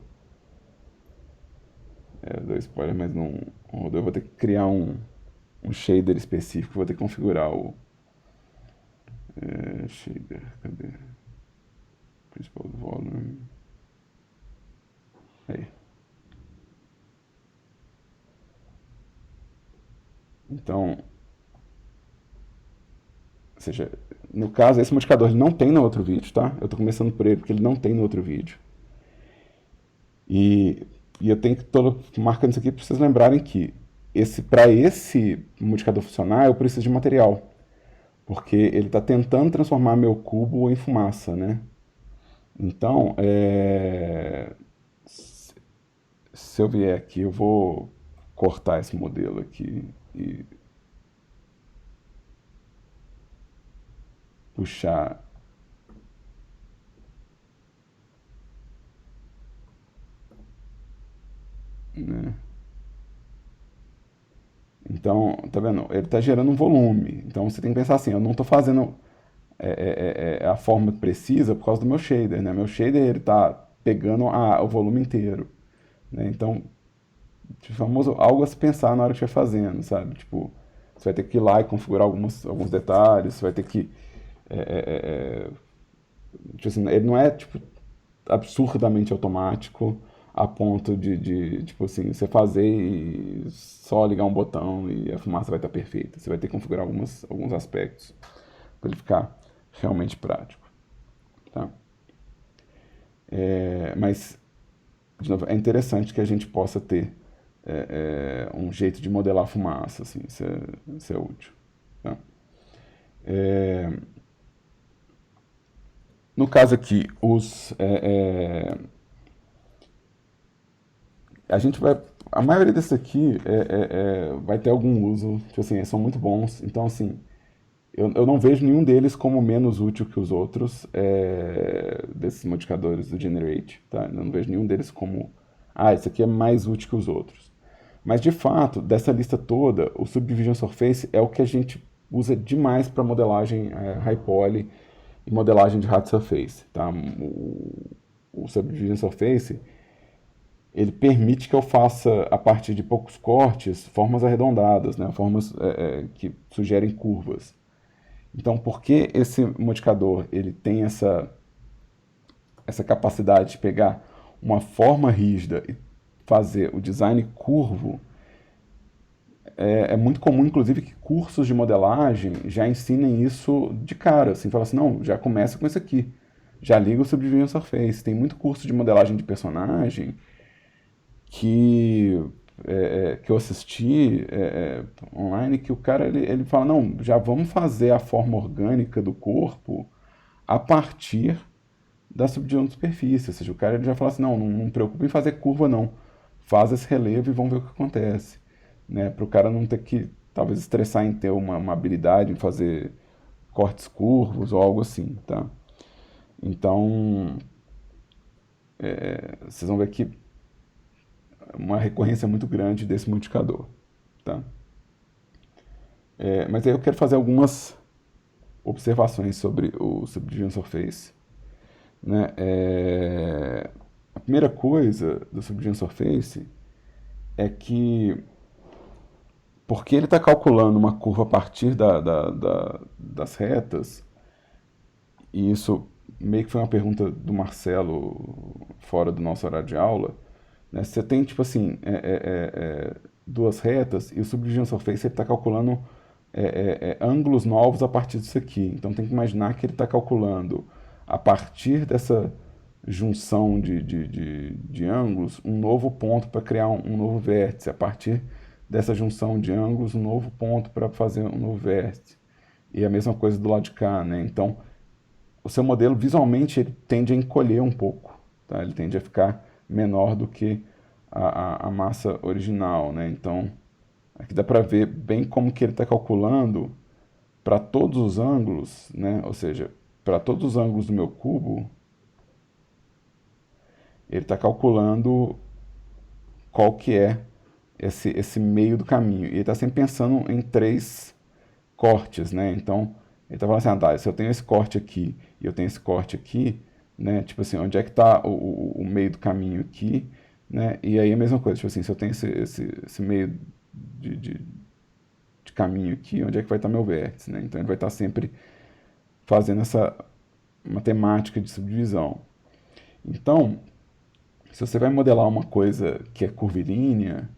Speaker 1: Deu spoiler, mas não rodou. Eu vou ter que criar um shader específico, vou ter que configurar o shader, cadê? Principal volume. Aí. Então, ou seja, no caso, esse modificador ele não tem no outro vídeo, tá? Eu estou começando por ele porque ele não tem no outro vídeo. E eu tenho que estar marcando isso aqui para vocês lembrarem que para esse modificador funcionar, eu preciso de material. Porque ele está tentando transformar meu cubo em fumaça, né? Então, se eu vier aqui, eu vou cortar esse modelo aqui e puxar, né? Então, tá vendo? Ele está gerando um volume. Então você tem que pensar assim, eu não estou fazendo a forma precisa por causa do meu shader, né? Meu shader ele está pegando o volume inteiro, né? Então, tipo, famoso, algo a se pensar na hora que estiver fazendo, sabe? Tipo, você vai ter que ir lá e configurar alguns detalhes, você vai ter que tipo assim, ele não é tipo absurdamente automático a ponto tipo assim, você fazer e só ligar um botão e a fumaça vai estar perfeita. Você vai ter que configurar alguns aspectos para ele ficar realmente prático, tá? Mas, de novo, é interessante que a gente possa ter um jeito de modelar a fumaça, assim, isso é útil, tá? No caso aqui, a gente vai. A maioria desses aqui vai ter algum uso, tipo assim, são muito bons. Então, assim, eu não vejo nenhum deles como menos útil que os outros, desses modificadores do Generate, tá? Eu não vejo nenhum deles como, esse aqui é mais útil que os outros. Mas, de fato, dessa lista toda, o Subdivision Surface é o que a gente usa demais para modelagem high poly e modelagem de hard surface, tá? O Subdivision Surface ele permite que eu faça, a partir de poucos cortes, formas arredondadas, né? Formas que sugerem curvas. Então, porque esse modificador ele tem essa capacidade de pegar uma forma rígida e fazer o design curvo, é muito comum, inclusive, que cursos de modelagem já ensinem isso de cara. Assim, fala assim, não, já começa com isso aqui. Já liga o Subdivision Surface. Tem muito curso de modelagem de personagem que que eu assisti online, que o cara ele fala, não, já vamos fazer a forma orgânica do corpo a partir da subdivisão de superfície. Ou seja, o cara ele já fala assim, não preocupe em fazer curva não, faz esse relevo e vamos ver o que acontece. Né? Para o cara não ter que, talvez, estressar em ter uma habilidade em fazer cortes curvos ou algo assim, tá? Então, vocês vão ver que uma recorrência muito grande desse multiplicador, tá? Mas aí eu quero fazer algumas observações sobre o Subdivision Surface, né? A primeira coisa do Subdivision Surface é que, porque ele está calculando uma curva a partir das retas, e isso meio que foi uma pergunta do Marcelo fora do nosso horário de aula, né? Você tem, tipo assim, duas retas e o Subdivision Surface está calculando ângulos novos a partir disso aqui. Então tem que imaginar que ele está calculando a partir dessa junção de ângulos um novo ponto para criar um novo vértice. A partir dessa junção de ângulos, um novo ponto para fazer um novo vértice. E a mesma coisa do lado de cá, né? Então, o seu modelo visualmente ele tende a encolher um pouco, tá? Ele tende a ficar menor do que a massa original, né? Então, aqui dá para ver bem como que ele está calculando para todos os ângulos, né? Ou seja, para todos os ângulos do meu cubo, ele está calculando qual que é esse meio do caminho. E ele está sempre pensando em três cortes, né? Então, ele está falando assim, tá, se eu tenho esse corte aqui e eu tenho esse corte aqui, né? Tipo assim, onde é que está o meio do caminho aqui, né? E aí a mesma coisa, tipo assim, se eu tenho esse meio de, de, de caminho aqui, onde é que vai estar meu vértice, né? Então ele vai estar sempre fazendo essa matemática de subdivisão. Então, se você vai modelar uma coisa que é curvilínea,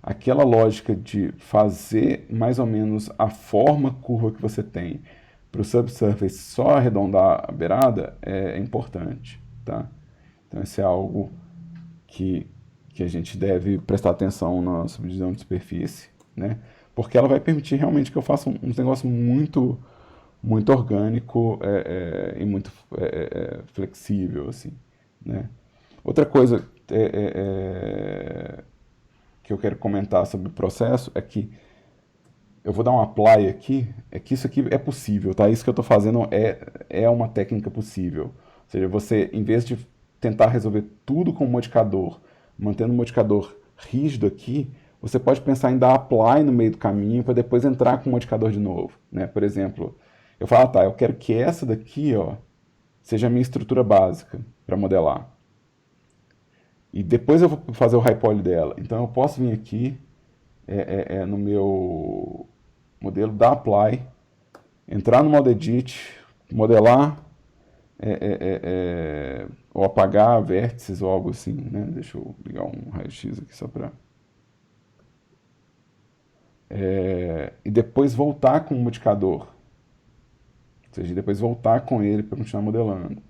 Speaker 1: aquela lógica de fazer mais ou menos a forma curva que você tem para o subsurface só arredondar a beirada é importante, tá? Então isso é algo que a gente deve prestar atenção na subdivisão de superfície, né? Porque ela vai permitir realmente que eu faça um negócio muito orgânico e muito flexível, assim, né? Outra coisa que eu quero comentar sobre o processo é que eu vou dar um apply aqui, é que isso aqui é possível, tá? Isso que eu estou fazendo é uma técnica possível. Ou seja, você, em vez de tentar resolver tudo com o modificador, mantendo o modificador rígido aqui, você pode pensar em dar apply no meio do caminho para depois entrar com o modificador de novo, né? Por exemplo, eu falo, tá, eu quero que essa daqui, ó, seja a minha estrutura básica para modelar. E depois eu vou fazer o high poly dela. Então eu posso vir aqui no meu modelo, dar apply, entrar no modo edit, modelar ou apagar vértices ou algo assim, né? Deixa eu ligar um raio-x aqui só para... e depois voltar com o modificador. Ou seja, depois voltar com ele para continuar modelando.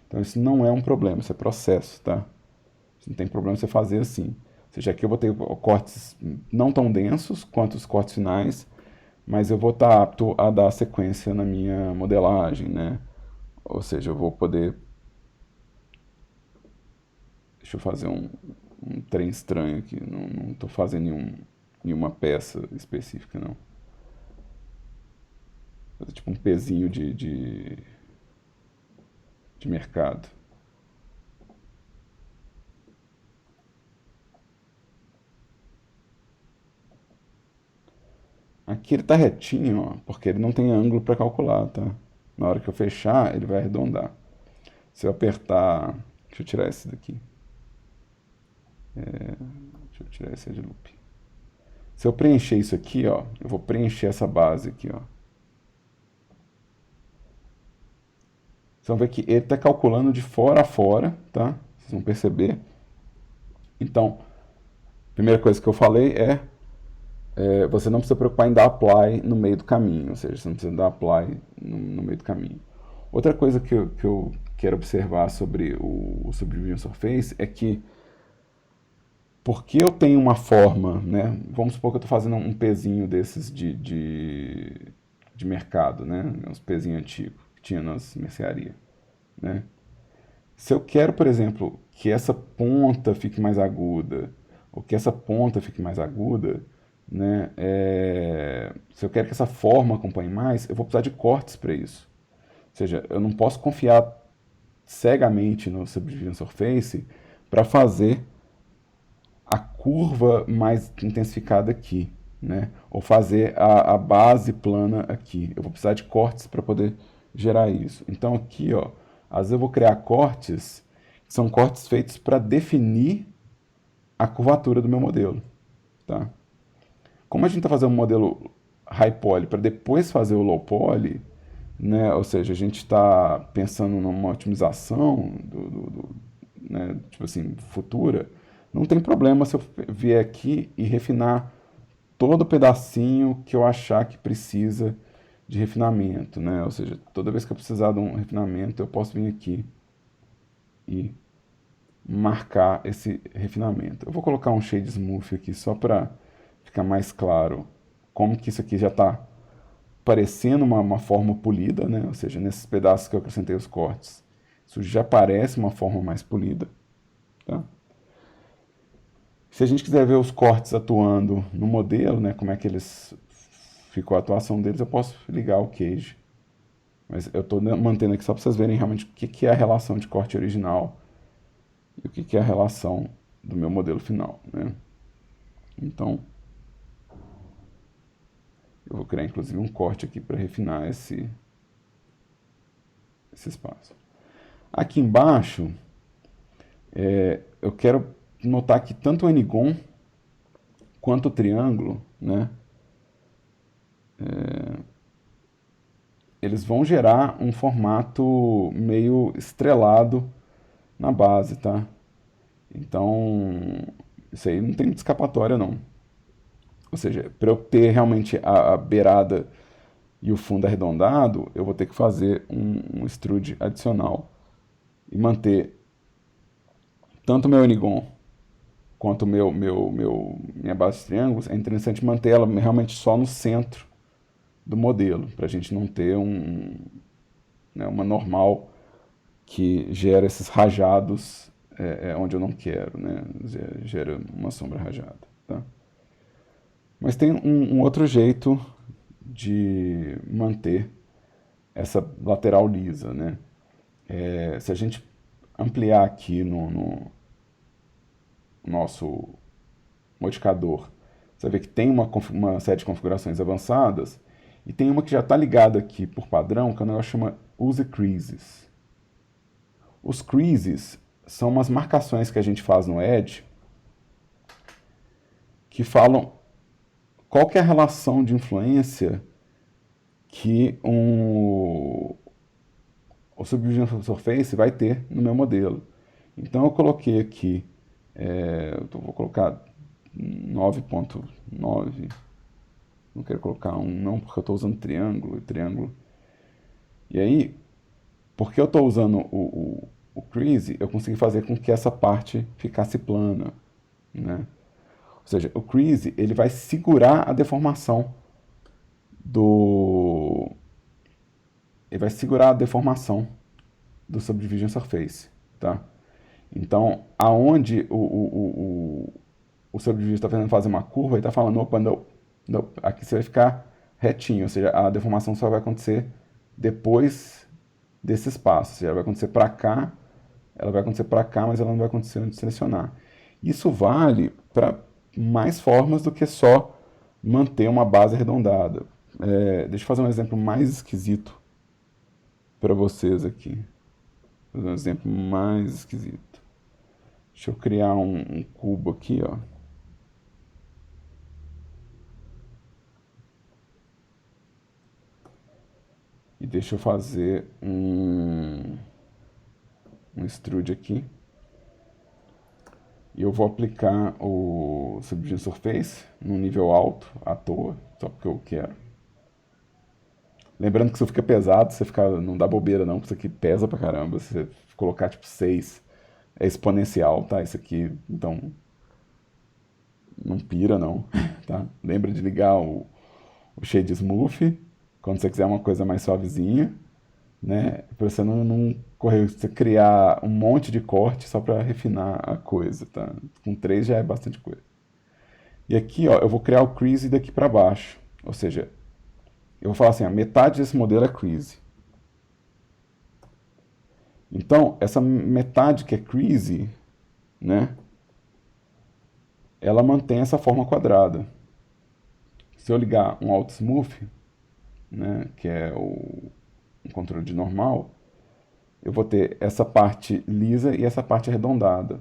Speaker 1: Então isso não é um problema, isso é processo, tá? Não tem problema você fazer assim. Ou seja, aqui eu vou ter cortes não tão densos quanto os cortes finais, mas eu vou estar apto a dar sequência na minha modelagem, né? Ou seja, eu vou poder... Deixa eu fazer um trem estranho aqui. Não estou fazendo nenhuma peça específica, não. Vou fazer tipo um pezinho de mercado. Aqui ele está retinho, ó, porque ele não tem ângulo para calcular, tá? Na hora que eu fechar, ele vai arredondar. Se eu apertar... Deixa eu tirar esse daqui. Deixa eu tirar esse de loop. Se eu preencher isso aqui, ó, eu vou preencher essa base aqui, ó. Vocês vão ver que ele está calculando de fora a fora, tá? Vocês vão perceber. Então, a primeira coisa que eu falei você não precisa preocupar em dar apply no meio do caminho, ou seja, você não precisa dar apply no meio do caminho. Outra coisa que eu quero observar sobre o Subdivision Surface é que porque eu tenho uma forma, né? Vamos supor que eu estou fazendo um pezinho desses de mercado, né? Uns pezinhos antigos que tinha nas mercearias, né? Se eu quero, por exemplo, que essa ponta fique mais aguda, ou que essa ponta fique mais aguda, né? Se eu quero que essa forma acompanhe mais, eu vou precisar de cortes para isso. Ou seja, eu não posso confiar cegamente no Subdivision Surface para fazer a curva mais intensificada aqui, né? Ou fazer a base plana aqui. Eu vou precisar de cortes para poder gerar isso. Então aqui, ó, às vezes eu vou criar cortes que são cortes feitos para definir a curvatura do meu modelo, tá? Como a gente está fazendo um modelo high poly para depois fazer o low poly, né? Ou seja, a gente está pensando numa otimização né, tipo assim, futura, não tem problema se eu vier aqui e refinar todo pedacinho que eu achar que precisa de refinamento, né? Ou seja, toda vez que eu precisar de um refinamento, eu posso vir aqui e marcar esse refinamento. Eu vou colocar um shade smooth aqui só para ficar mais claro como que isso aqui já está parecendo uma forma polida, né? Ou seja, nesses pedaços que eu acrescentei os cortes, isso já parece uma forma mais polida, tá? Se a gente quiser ver os cortes atuando no modelo, né, como é que eles ficou a atuação deles, eu posso ligar o Cage. Mas eu estou mantendo aqui só para vocês verem realmente o que é a relação de corte original e o que é a relação do meu modelo final, né? Então, eu vou criar inclusive um corte aqui para refinar esse espaço. Aqui embaixo, eu quero notar que tanto o N-gon quanto o triângulo, né, eles vão gerar um formato meio estrelado na base, tá? Então, isso aí não tem muita escapatória, não. Ou seja, para eu ter realmente a beirada e o fundo arredondado, eu vou ter que fazer um extrude adicional e manter tanto o meu N-gon quanto minha base de triângulos, é interessante manter ela realmente só no centro do modelo, para a gente não ter né, uma normal que gera esses rajados onde eu não quero, né? Gera uma sombra rajada, tá? Mas tem um outro jeito de manter essa lateral lisa, né? Se a gente ampliar aqui no nosso modificador, você vai ver que tem uma série de configurações avançadas e tem uma que já está ligada aqui por padrão, que é um negócio que chama Use Creases. Os creases são umas marcações que a gente faz no Edge que falam qual que é a relação de influência que o Subdivision Surface vai ter no meu modelo. Então eu coloquei aqui, vou colocar 9.9, não quero colocar 1 não, porque eu estou usando triângulo. E aí, porque eu estou usando o crease, eu consegui fazer com que essa parte ficasse plana, né? Ou seja, o crease ele vai segurar a deformação do ele vai segurar a deformação do Subdivision Surface, tá? Então, aonde o Subdivision está tentando fazer uma curva, ele está falando, opa, não, aqui você vai ficar retinho, ou seja, a deformação só vai acontecer depois desse espaço, ou seja, ela vai acontecer para cá, ela vai acontecer para cá, mas ela não vai acontecer antes de selecionar. Isso vale para mais formas do que só manter uma base arredondada. Deixa eu fazer um exemplo mais esquisito para vocês aqui. Vou fazer um exemplo mais esquisito. Deixa eu criar um cubo aqui, ó. E deixa eu fazer um extrude aqui. E eu vou aplicar o Subdivision Surface num nível alto, à toa, só porque eu quero. Lembrando que isso fica pesado, não dá bobeira não, porque isso aqui pesa pra caramba. Se você colocar tipo 6, é exponencial, tá? Isso aqui, então, não pira não, tá? Lembra de ligar o Shade Smooth, quando você quiser uma coisa mais suavezinha, né? Pra você não correr, você criar um monte de corte só pra refinar a coisa, tá? Com 3 já é bastante coisa. E aqui, ó, eu vou criar o crease daqui pra baixo, ou seja, eu vou falar assim, a metade desse modelo é crease. Então, essa metade que é crease, né, ela mantém essa forma quadrada. Se eu ligar um Alt Smooth, né, que é um controle de normal, eu vou ter essa parte lisa e essa parte arredondada,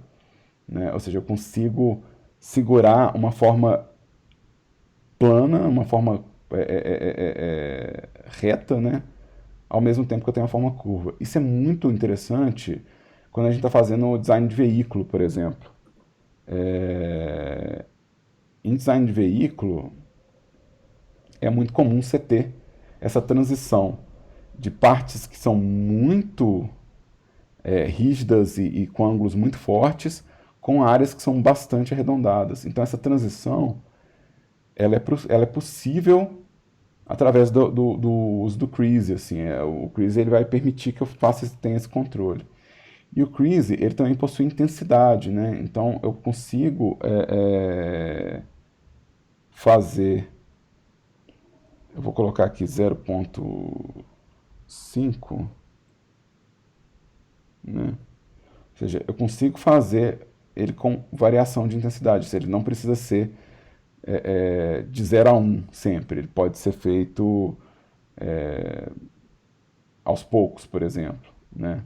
Speaker 1: né? Ou seja, eu consigo segurar uma forma plana, uma forma reta, né? Ao mesmo tempo que eu tenho uma forma curva. Isso é muito interessante quando a gente está fazendo o design de veículo, por exemplo. Em design de veículo, é muito comum você ter essa transição de partes que são muito rígidas e com ângulos muito fortes, com áreas que são bastante arredondadas. Então essa transição ela é possível através do uso do crease. Assim, o crease ele vai permitir que eu tenha esse controle. E o crease ele também possui intensidade, né? Então eu consigo fazer. Eu vou colocar aqui 0.5, né? Ou seja, eu consigo fazer ele com variação de intensidade, ou seja, ele não precisa ser de 0 a 1 sempre, ele pode ser feito aos poucos, por exemplo, né?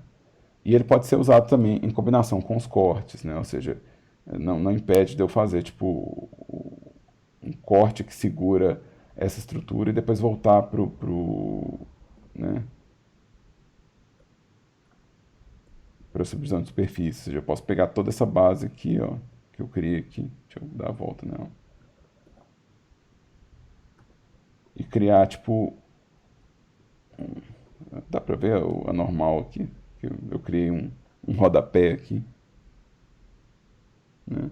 Speaker 1: E ele pode ser usado também em combinação com os cortes, né? Ou seja, não impede de eu fazer tipo um corte que segura essa estrutura e depois voltar né, para a subdivisão de superfície. Ou seja, eu posso pegar toda essa base aqui, ó, que eu criei aqui, deixa eu dar a volta nela, e criar tipo, dá pra ver a normal aqui, que eu criei um rodapé aqui, né?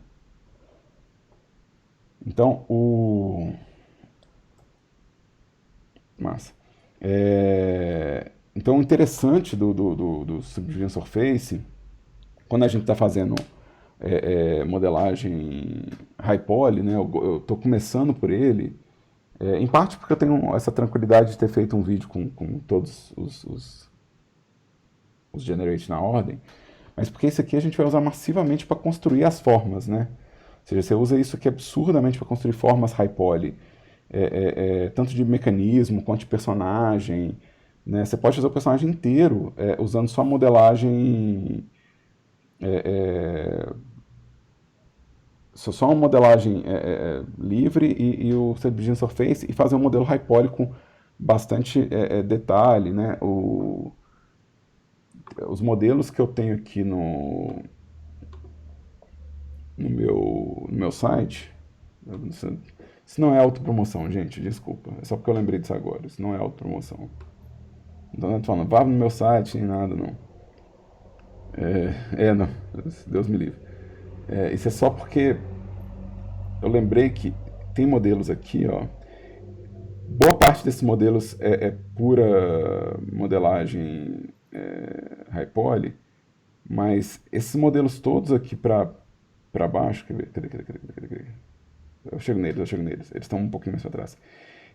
Speaker 1: Então, Massa. Então, o interessante do Subdivision Surface, quando a gente está fazendo modelagem high poly, né, eu estou começando por ele, em parte porque eu tenho essa tranquilidade de ter feito um vídeo com todos os generate na ordem, mas porque esse aqui a gente vai usar massivamente para construir as formas, né? Ou seja, você usa isso aqui absurdamente para construir formas high poly, tanto de mecanismo quanto de personagem, né? Você pode fazer o personagem inteiro usando só modelagem, só uma modelagem livre e o Subdivision Surface e fazer um modelo high poly com bastante detalhe, né? Os modelos que eu tenho aqui no meu site. Isso não é autopromoção, gente, desculpa. É só porque eu lembrei disso agora. Isso não é autopromoção. Então não tô falando, vá no meu site nem nada, não. Não. Deus me livre. Isso é só porque eu lembrei que tem modelos aqui, ó. Boa parte desses modelos é pura modelagem high poly, mas esses modelos todos aqui para baixo, cadê? Eu chego neles. Eles estão um pouquinho mais para trás.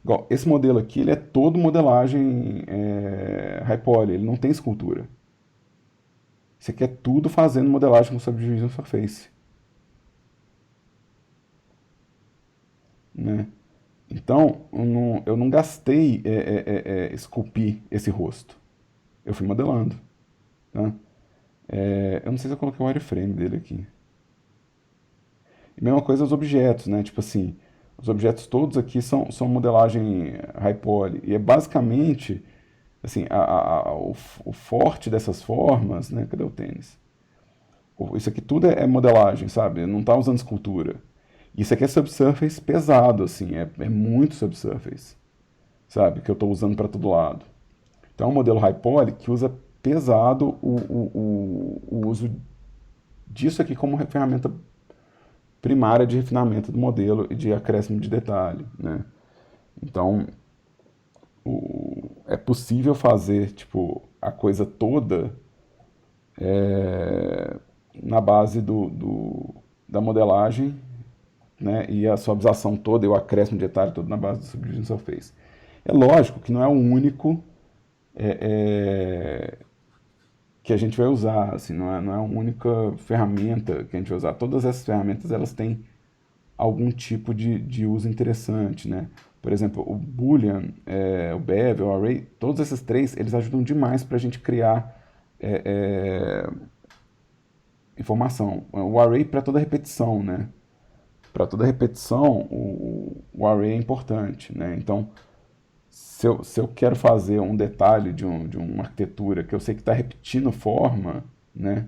Speaker 1: Igual, esse modelo aqui, ele é todo modelagem high poly, ele não tem escultura. Isso aqui é tudo fazendo modelagem com Subdivision Surface. Né? Então, eu não gastei esculpir esse rosto. Eu fui modelando. Tá? Eu não sei se eu coloquei o wireframe dele aqui. E mesma coisa os objetos, né? Tipo assim, os objetos todos aqui são modelagem high poly. E é basicamente, assim, o forte dessas formas, né? Cadê o tênis? Isso aqui tudo é modelagem, sabe? Não tá usando escultura. Isso aqui é subsurface pesado, assim, é muito subsurface, sabe? Que eu estou usando para todo lado. Então é um modelo high poly que usa pesado o uso disso aqui como ferramenta primária de refinamento do modelo e de acréscimo de detalhe, né? Então é possível fazer tipo a coisa toda na base da modelagem, né, e a suavização toda e o acréscimo de detalhe todo na base do Subdivision Surface. É lógico que não é o único que a gente vai usar, assim, não é a única ferramenta que a gente vai usar. Todas essas ferramentas elas têm algum tipo de uso interessante, né? Por exemplo, o Boolean, o Bevel, o Array, todos esses três, eles ajudam demais para a gente criar informação. O Array para toda repetição, né? Para toda repetição, o Array é importante, né? Então, se eu quero fazer um detalhe de uma arquitetura que eu sei que está repetindo forma, né?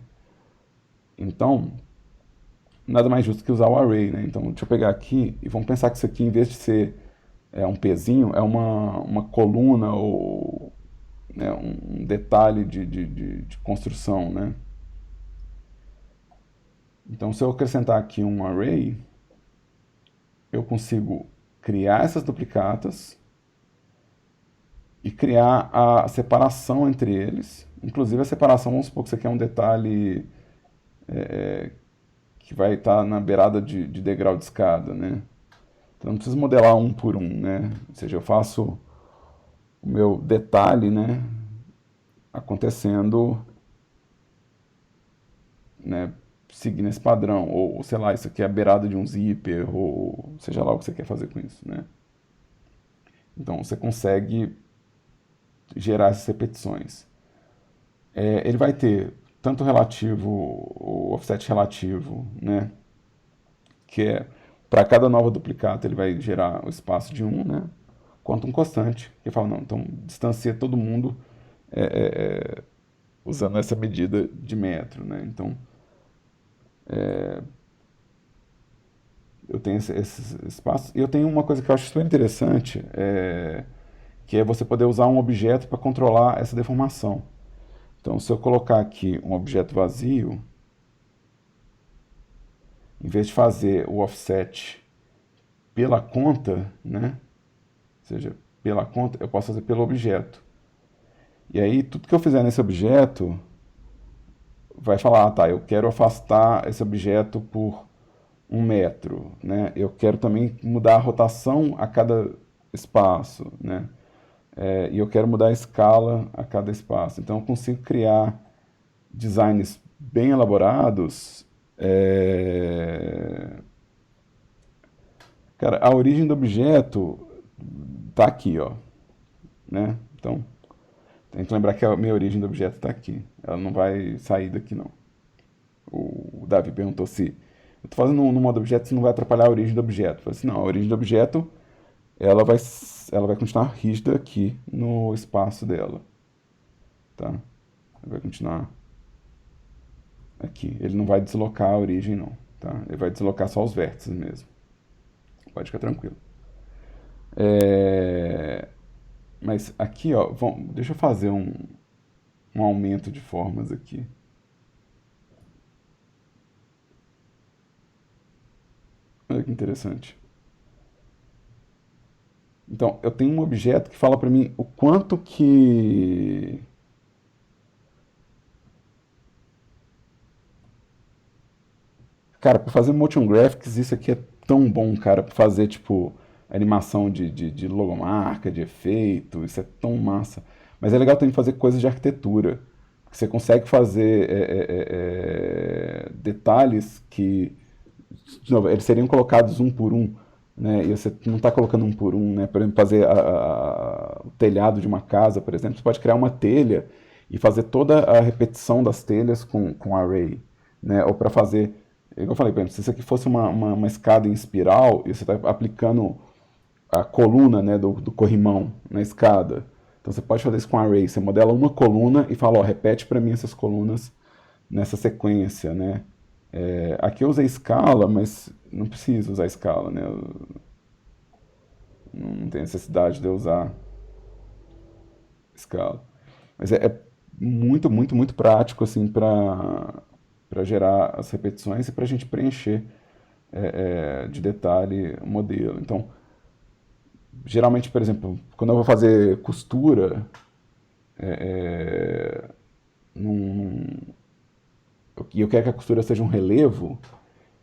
Speaker 1: Então, nada mais justo que usar o array, né? Então, deixa eu pegar aqui e vamos pensar que isso aqui, em vez de ser um pezinho, é uma coluna ou né, um detalhe de construção, né? Então, se eu acrescentar aqui um array, eu consigo criar essas duplicatas e criar a separação entre eles. Inclusive a separação, vamos supor que isso aqui é um detalhe que vai estar na beirada de degrau de escada, né? Então não preciso modelar um por um, né? Ou seja, eu faço o meu detalhe, né, acontecendo, né, seguindo esse padrão. Ou, sei lá, isso aqui é a beirada de um zíper, ou seja lá o que você quer fazer com isso, né? Então você consegue gerar essas repetições. Ele vai ter tanto relativo, o offset relativo, né, que é para cada nova duplicata ele vai gerar o espaço de um, né, quanto um constante, que fala, não, então distancia todo mundo usando essa medida de metro, né, então eu tenho esses espaços, e eu tenho uma coisa que eu acho super interessante, que é você poder usar um objeto para controlar essa deformação. Então, se eu colocar aqui um objeto vazio, em vez de fazer o offset pela conta, né? Ou seja, pela conta, eu posso fazer pelo objeto. E aí, tudo que eu fizer nesse objeto vai falar, ah, tá, eu quero afastar esse objeto por 1 metro, né? Eu quero também mudar a rotação a cada espaço, né? E eu quero mudar a escala a cada espaço. Então eu consigo criar designs bem elaborados. Cara, a origem do objeto tá aqui, ó, né? Então tem que lembrar que a minha origem do objeto está aqui. Ela não vai sair daqui, não. O Davi perguntou se eu estou fazendo no modo objeto se não vai atrapalhar a origem do objeto. Eu falei assim, não, a origem do objeto ela vai, ela vai continuar rígida aqui no espaço dela, tá? Ela vai continuar aqui. Ele não vai deslocar a origem, não, tá? Ele vai deslocar só os vértices mesmo. Pode ficar tranquilo. Mas aqui, ó, deixa eu fazer um aumento de formas aqui. Olha que interessante. Então, eu tenho um objeto que fala para mim o quanto que... Cara, para fazer motion graphics, isso aqui é tão bom, cara, para fazer, tipo, animação de logomarca, de efeito, isso é tão massa. Mas é legal também fazer coisas de arquitetura. Você consegue fazer detalhes que, de novo, eles seriam colocados um por um, né? E você não está colocando um por um, né? Por exemplo, fazer o telhado de uma casa, por exemplo, você pode criar uma telha e fazer toda a repetição das telhas com array, né? Ou para fazer, igual eu falei, por exemplo, se isso aqui fosse uma escada em espiral e você está aplicando a coluna, né, do corrimão na escada, então você pode fazer isso com array. Você modela uma coluna e fala, ó, repete para mim essas colunas nessa sequência, né? Aqui eu usei escala, mas não preciso usar escala, né? Não tem necessidade de eu usar escala. Mas é muito, muito, muito prático assim para gerar as repetições e para a gente preencher de detalhe o modelo. Então, geralmente, por exemplo, quando eu vou fazer costura, num, e eu quero que a costura seja um relevo,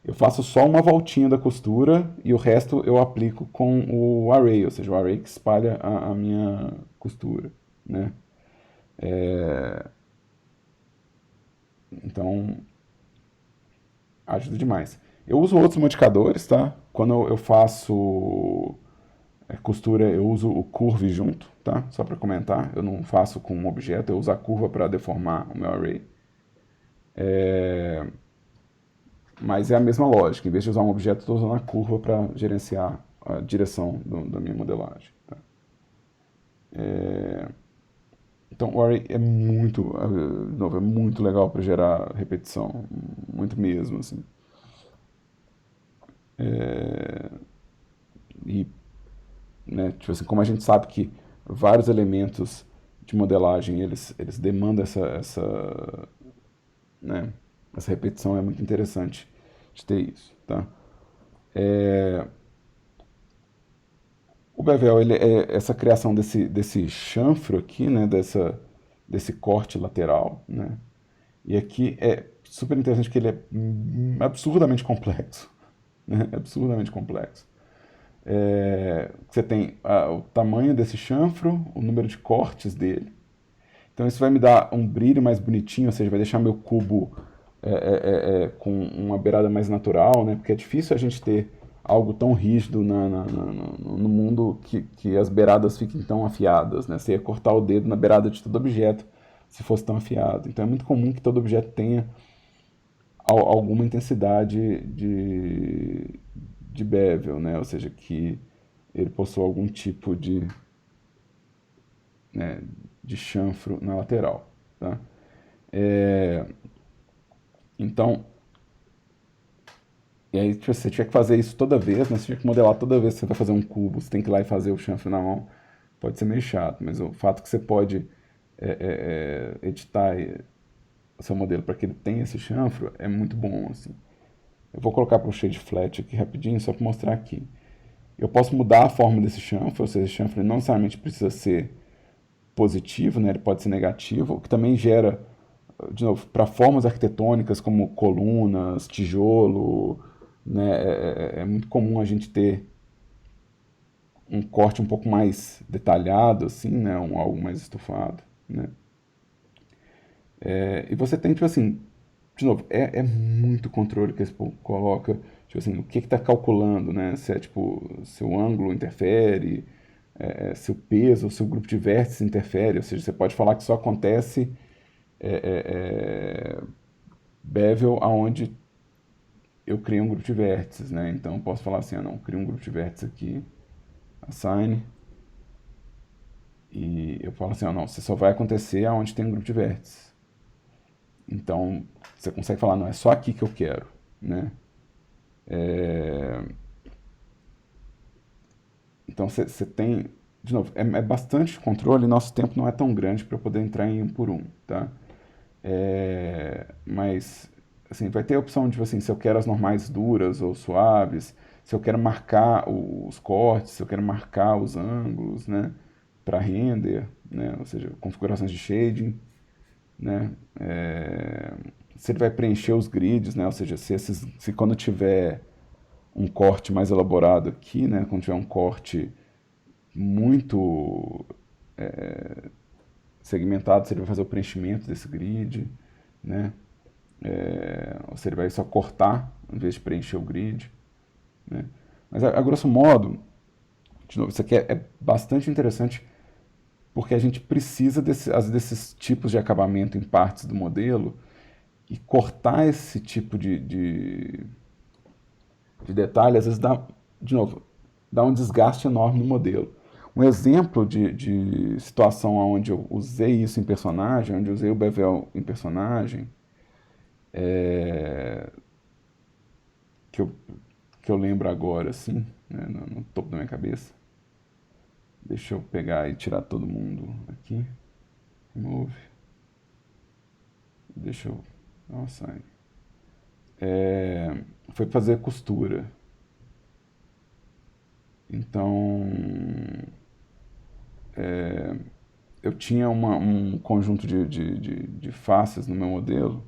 Speaker 1: eu faço só uma voltinha da costura e o resto eu aplico com o array, ou seja, o array que espalha a minha costura, né? Então, ajuda demais. Eu uso outros modificadores, tá? Quando eu faço costura, eu uso o curve junto, tá? Só para comentar, eu não faço com um objeto, eu uso a curva para deformar o meu array. Mas é a mesma lógica, em vez de usar um objeto, estou usando a curva para gerenciar a direção da minha modelagem. Tá? Então o array é muito, de novo, é muito legal para gerar repetição, muito mesmo, assim. E, né, tipo assim, como a gente sabe que vários elementos de modelagem eles demandam né, essa repetição, é muito interessante de ter isso, tá? O Bevel, ele é essa criação desse chanfro aqui, né, desse corte lateral, né? E aqui é super interessante que ele é absurdamente complexo, né? Absurdamente complexo. Você tem o tamanho desse chanfro, o número de cortes dele. Então isso vai me dar um brilho mais bonitinho, ou seja, vai deixar meu cubo com uma beirada mais natural, né? Porque é difícil a gente ter algo tão rígido no mundo que as beiradas fiquem tão afiadas, né? Você ia cortar o dedo na beirada de todo objeto se fosse tão afiado. Então é muito comum que todo objeto tenha alguma intensidade de bevel, né? Ou seja, que ele possua algum tipo né, de chanfro na lateral, tá? Então, e aí tipo, você tiver que fazer isso toda vez, né? Você tiver que modelar toda vez que você vai fazer um cubo, você tem que ir lá e fazer o chanfro na mão, pode ser meio chato, mas o fato que você pode editar o seu modelo para que ele tenha esse chanfro é muito bom, assim. Eu vou colocar para o shade flat aqui rapidinho, só para mostrar aqui. Eu posso mudar a forma desse chanfre, ou seja, esse chanfre não necessariamente precisa ser positivo, né? Ele pode ser negativo, o que também gera, de novo, para formas arquitetônicas como colunas, tijolo, né? É muito comum a gente ter um corte um pouco mais detalhado, assim, né? Algo mais estufado, né? E você tem, tipo assim, de novo, é muito controle que esse povo coloca, tipo assim, o que está calculando, né? Se é, tipo, se o ângulo interfere, se o peso, se o grupo de vértices interfere, ou seja, você pode falar que só acontece bevel aonde eu criei um grupo de vértices, né? Então eu posso falar assim, não, crio um grupo de vértices aqui, assign, e eu falo assim, não, você só vai acontecer aonde tem um grupo de vértices. Então você consegue falar, não, é só aqui que eu quero, né? É... Então você tem, de novo, é bastante controle, nosso tempo não é tão grande para poder entrar em um por um, tá? Mas, assim, vai ter a opção de, tipo assim, se eu quero as normais duras ou suaves, se eu quero marcar os cortes, se eu quero marcar os ângulos, né, para render, né, ou seja, configurações de shading, né, se ele vai preencher os grids, né, ou seja, se quando tiver um corte mais elaborado aqui, né, quando tiver um corte muito segmentado, se ele vai fazer o preenchimento desse grid, né, ou se ele vai só cortar em vez de preencher o grid, né? Mas a grosso modo, de novo, isso aqui é bastante interessante porque a gente precisa desses tipos de acabamento em partes do modelo e cortar esse tipo de detalhe, às vezes dá, de novo, dá um desgaste enorme no modelo. Um exemplo de situação onde eu usei isso em personagem, onde eu usei o bevel em personagem, que eu, que eu lembro agora, assim, né, no topo da minha cabeça. Deixa eu pegar e tirar todo mundo aqui. Remove. Deixa eu. Nossa. Foi fazer costura. Então, eu tinha um conjunto de faces no meu modelo.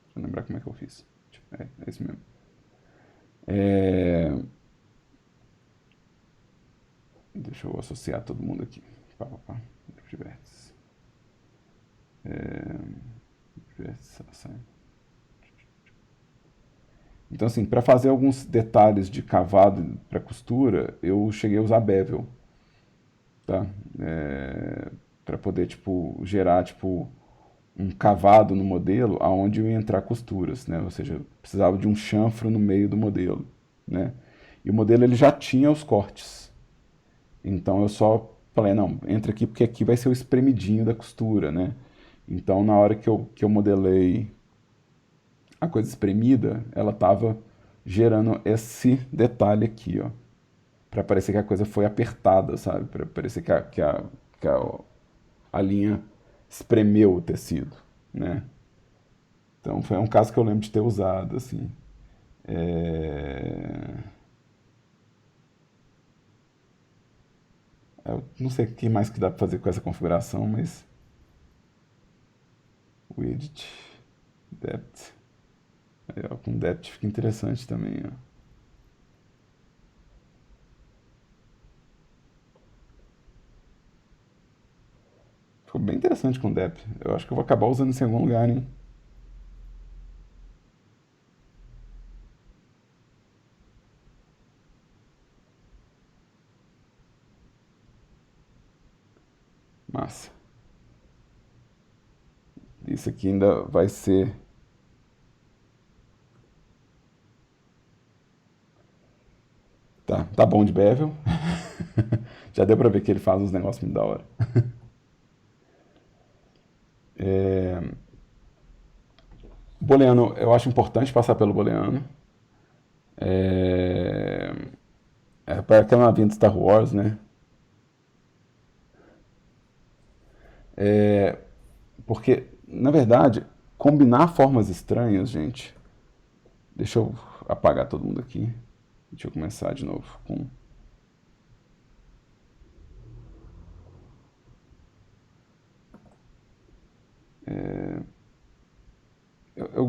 Speaker 1: Deixa eu lembrar como é que eu fiz. É isso mesmo. É, deixa eu associar todo mundo aqui. Pá, pá, pá. Vértices. Vértices. Então, assim, para fazer alguns detalhes de cavado para costura, eu cheguei a usar bevel, tá? Para poder, tipo, gerar, tipo, um cavado no modelo aonde eu ia entrar costuras, né? Ou seja, eu precisava de um chanfro no meio do modelo, né? E o modelo ele já tinha os cortes. Então eu só falei, não, entra aqui porque aqui vai ser o espremidinho da costura, né? Então na hora que eu modelei a coisa espremida, ela estava gerando esse detalhe aqui, ó, para parecer que a coisa foi apertada, sabe? Para parecer que a linha espremeu o tecido, né? Então foi um caso que eu lembro de ter usado, assim. É... Eu não sei o que mais que dá para fazer com essa configuração, mas widget, depth, aí, ó, com depth fica interessante também, ó. Ficou bem interessante com depth. Eu acho que eu vou acabar usando isso em algum lugar, hein? Massa. Isso aqui ainda vai ser. Tá bom de Bevel. Já deu pra ver que ele faz uns negócios muito da hora. Booleano, eu acho importante passar pelo Booleano. É, para aquela navinha de Star Wars, né? Porque, na verdade, combinar formas estranhas, gente. Deixa eu apagar todo mundo aqui. Deixa eu começar de novo com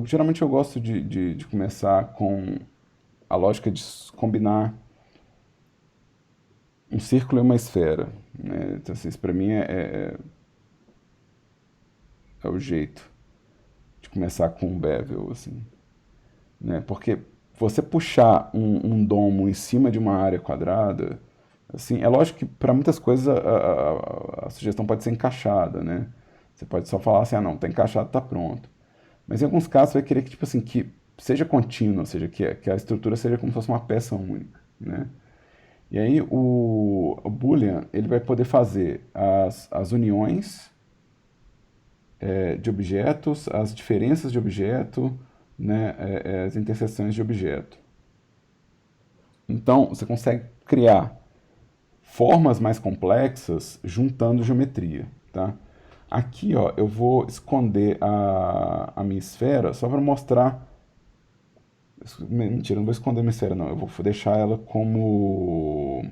Speaker 1: Geralmente eu gosto de começar com a lógica de combinar um círculo e uma esfera, né? Então, assim, isso para mim é o jeito de começar com um bevel, assim, né? Porque você puxar um domo em cima de uma área quadrada, assim, é lógico que para muitas coisas a sugestão pode ser encaixada, né? Você pode só falar assim, ah, não, tá encaixado, tá pronto. Mas em alguns casos você vai querer que, tipo assim, que seja contínuo, ou seja, que a estrutura seja como se fosse uma peça única, né? E aí o Boolean, ele vai poder fazer as uniões de objetos, as diferenças de objeto, né, as interseções de objeto. Então, você consegue criar formas mais complexas juntando geometria, tá? Aqui, ó, eu vou esconder a minha esfera só para mostrar. Mentira, não vou esconder a minha esfera, não. Eu vou deixar ela como.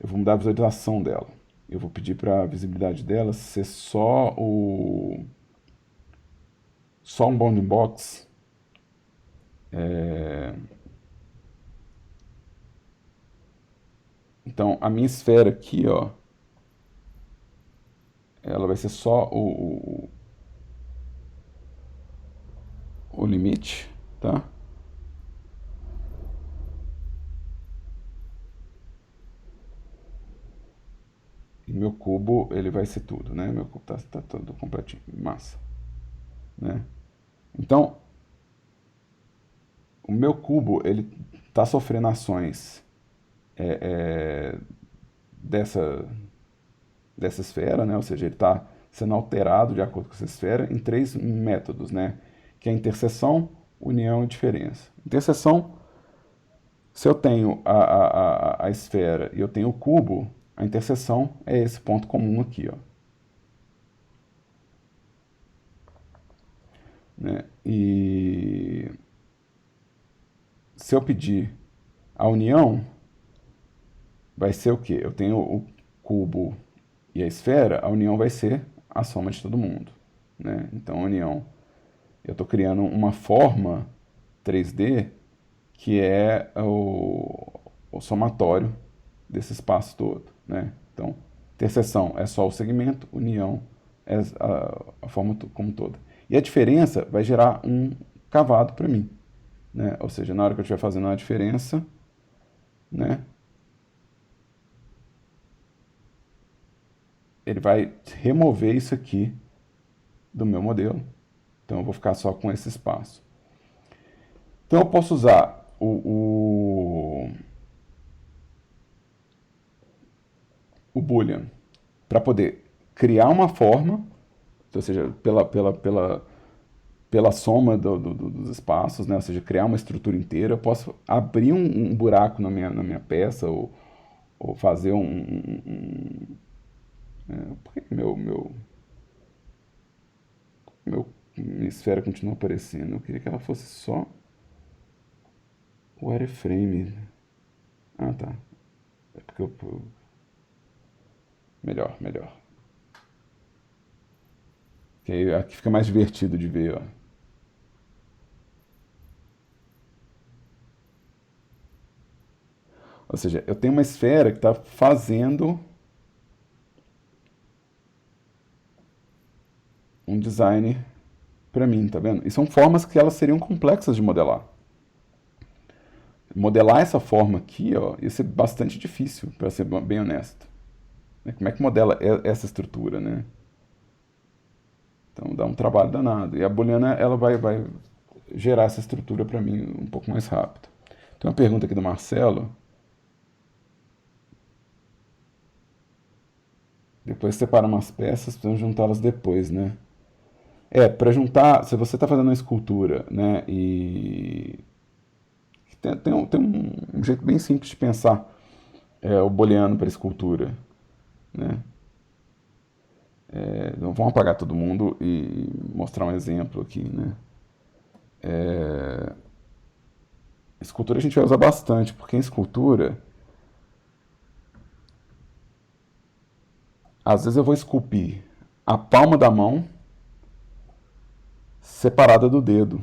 Speaker 1: Eu vou mudar a visualização dela. Eu vou pedir para a visibilidade dela ser só um bounding box. Então, a minha esfera aqui, ó, ela vai ser só o limite, tá? E meu cubo, ele vai ser tudo, né? Meu cubo tá todo completinho, massa, né? Então, o meu cubo, ele tá sofrendo ações dessa, dessa esfera, né? Ou seja, ele está sendo alterado de acordo com essa esfera em três métodos, né? Que é interseção, união e diferença. Interseção, se eu tenho a esfera e eu tenho o cubo, a interseção é esse ponto comum aqui, ó. Né? E se eu pedir a união, vai ser o quê? Eu tenho o cubo e a esfera, a união vai ser a soma de todo mundo. Né? Então, a união, eu estou criando uma forma 3D que é o somatório desse espaço todo. Né? Então, interseção é só o segmento, união é a forma como toda. E a diferença vai gerar um cavado para mim. Né? Ou seja, na hora que eu estiver fazendo a diferença, né, ele vai remover isso aqui do meu modelo. Então eu vou ficar só com esse espaço. Então eu posso usar o Boolean para poder criar uma forma, ou seja, pela soma dos espaços, né? Ou seja, criar uma estrutura inteira. Eu posso abrir um buraco na minha peça ou fazer por que minha esfera continua aparecendo? Eu queria que ela fosse só o wireframe. Ah, tá. É porque melhor, melhor. Que aí aqui fica mais divertido de ver, ó. Ou seja, eu tenho uma esfera que está fazendo um design para mim, tá vendo? E são formas que elas seriam complexas de modelar. Modelar essa forma aqui, ó, ia ser bastante difícil, para ser bem honesto. Como é que modela essa estrutura, né? Então dá um trabalho danado. E a booleana, ela vai gerar essa estrutura para mim um pouco mais rápido. Tem uma pergunta aqui do Marcelo. Depois separa umas peças, precisamos juntá-las depois, né? Para juntar, se você está fazendo uma escultura, né, e tem um jeito bem simples de pensar o booleano para escultura, né? Então, vamos apagar todo mundo e mostrar um exemplo aqui, né? Escultura a gente vai usar bastante, porque em escultura, às vezes eu vou esculpir a palma da mão separada do dedo.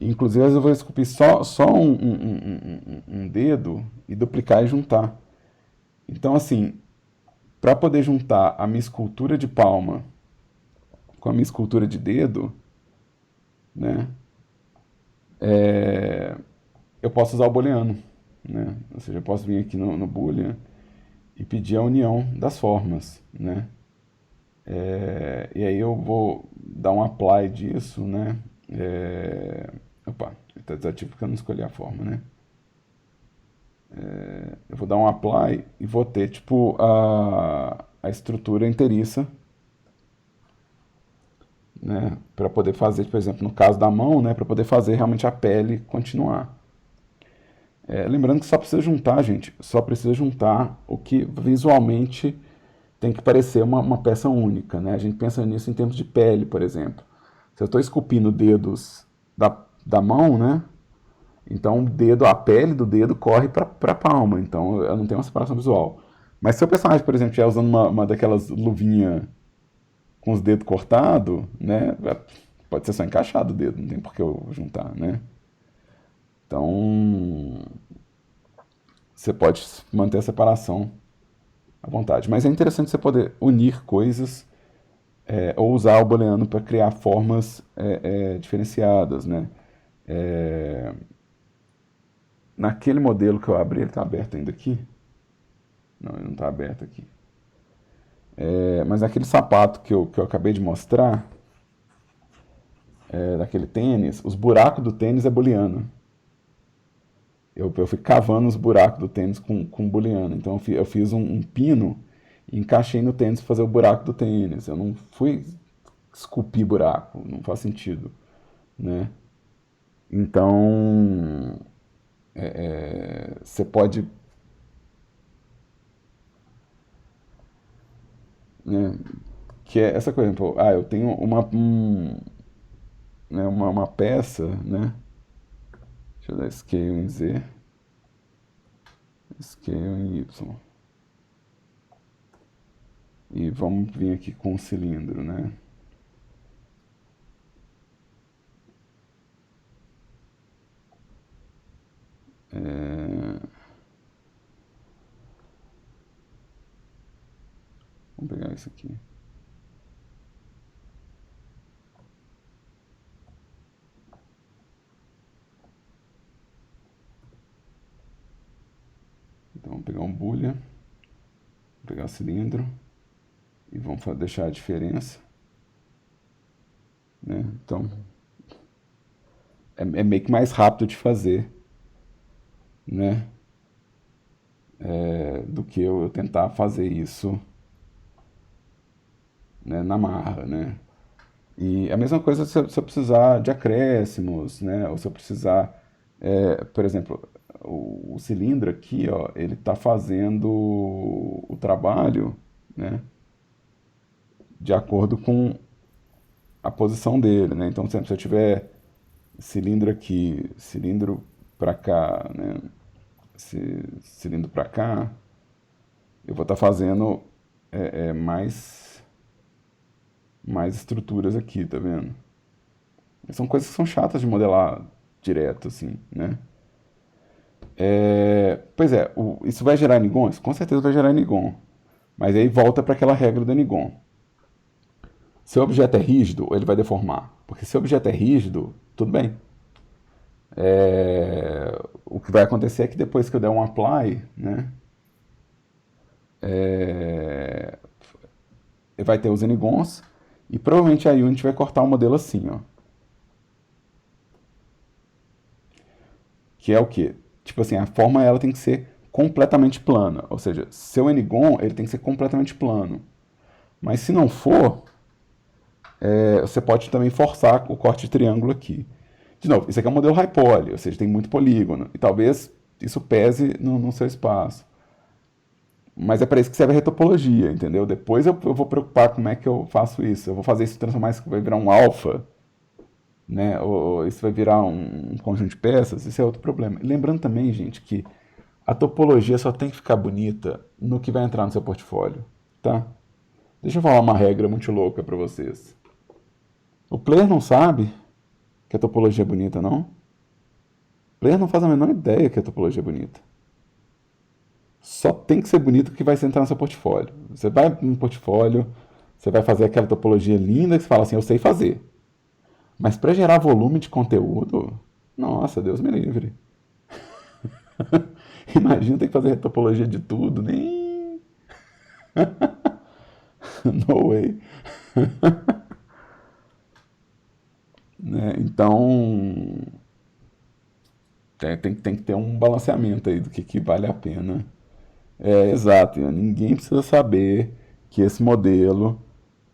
Speaker 1: Inclusive, eu vou esculpir só um dedo e duplicar e juntar. Então, assim, para poder juntar a minha escultura de palma com a minha escultura de dedo, né, eu posso usar o booleano, né? Ou seja, eu posso vir aqui no boolean e pedir a união das formas, né? E aí eu vou dar um apply disso, né? Opa, está desativo porque eu não escolhi a forma, né? Eu vou dar um apply e vou ter tipo a estrutura inteiriça, né? Para poder fazer, por exemplo, no caso da mão, né? Para poder fazer realmente a pele continuar. Lembrando que só precisa juntar, gente, só precisa juntar o que visualmente tem que parecer uma peça única, né? A gente pensa nisso em termos de pele, por exemplo. Se eu estou esculpindo dedos da mão, né? Então o dedo, a pele do dedo corre para a palma, então eu não tenho uma separação visual. Mas se o personagem, por exemplo, estiver usando uma daquelas luvinhas com os dedos cortados, né? Pode ser só encaixado o dedo, não tem por que eu juntar, né? Então você pode manter a separação à vontade. Mas é interessante você poder unir coisas ou usar o booleano para criar formas diferenciadas, né? Naquele modelo que eu abri, ele está aberto ainda aqui? Não, ele não está aberto aqui. Mas naquele sapato que eu acabei de mostrar, daquele tênis, os buracos do tênis é booleano. Eu fui cavando os buracos do tênis com booleano. Então eu fiz um pino e encaixei no tênis para fazer o buraco do tênis. Eu não fui esculpir buraco, não faz sentido, né? Então você pode, né, que é essa coisa, pô, eu tenho né, uma peça, né? Deixa eu dar scale em Z, scale em Y. E vamos vir aqui com o cilindro, né? Vamos pegar isso aqui. Então vamos pegar um boolean, pegar o cilindro e vamos deixar a diferença, né? Então é meio que mais rápido de fazer, né? Do que eu tentar fazer isso, né, na marra, né? E a mesma coisa se eu precisar de acréscimos, né? Ou se eu precisar, por exemplo, o cilindro aqui, ó, ele está fazendo o trabalho, né, de acordo com a posição dele, né? Então, por exemplo, se eu tiver cilindro aqui, cilindro para cá, né? Cilindro para cá, eu vou estar fazendo mais estruturas aqui, tá vendo? São coisas que são chatas de modelar direto, assim, né? Pois é, isso vai gerar nigons? Com certeza vai gerar nigon. Mas aí volta para aquela regra do nigon. Se o objeto é rígido, ele vai deformar. Porque se o objeto é rígido, tudo bem. O que vai acontecer é que depois que eu der um apply, né, vai ter os nigons e provavelmente a Unity vai cortar o modelo assim, ó. Que é o quê? Tipo assim, a forma ela tem que ser completamente plana. Ou seja, seu N-gon ele tem que ser completamente plano. Mas se não for, você pode também forçar o corte de triângulo aqui. De novo, isso aqui é um modelo high poly, ou seja, tem muito polígono. E talvez isso pese no seu espaço. Mas é para isso que serve a retopologia, entendeu? Depois eu vou preocupar como é que eu faço isso. Eu vou fazer isso transformar isso, vai virar um alfa, né? Ou isso vai virar um conjunto de peças, isso é outro problema. Lembrando também, gente, que A topologia só tem que ficar bonita no que vai entrar no seu portfólio, tá? Deixa eu falar uma regra muito louca para vocês. O player não sabe que a topologia é bonita, não. O player não faz a menor ideia que a topologia é bonita. Só tem que ser bonito que vai entrar no seu portfólio. Você vai no portfólio, você vai fazer aquela topologia linda que você fala assim, eu sei fazer. Mas para gerar volume de conteúdo, nossa, Deus me livre. Imagina ter que fazer topologia de tudo, nem. No way. Né? Então, tem que ter um balanceamento aí do que vale a pena. É, exato. Ninguém precisa saber que esse modelo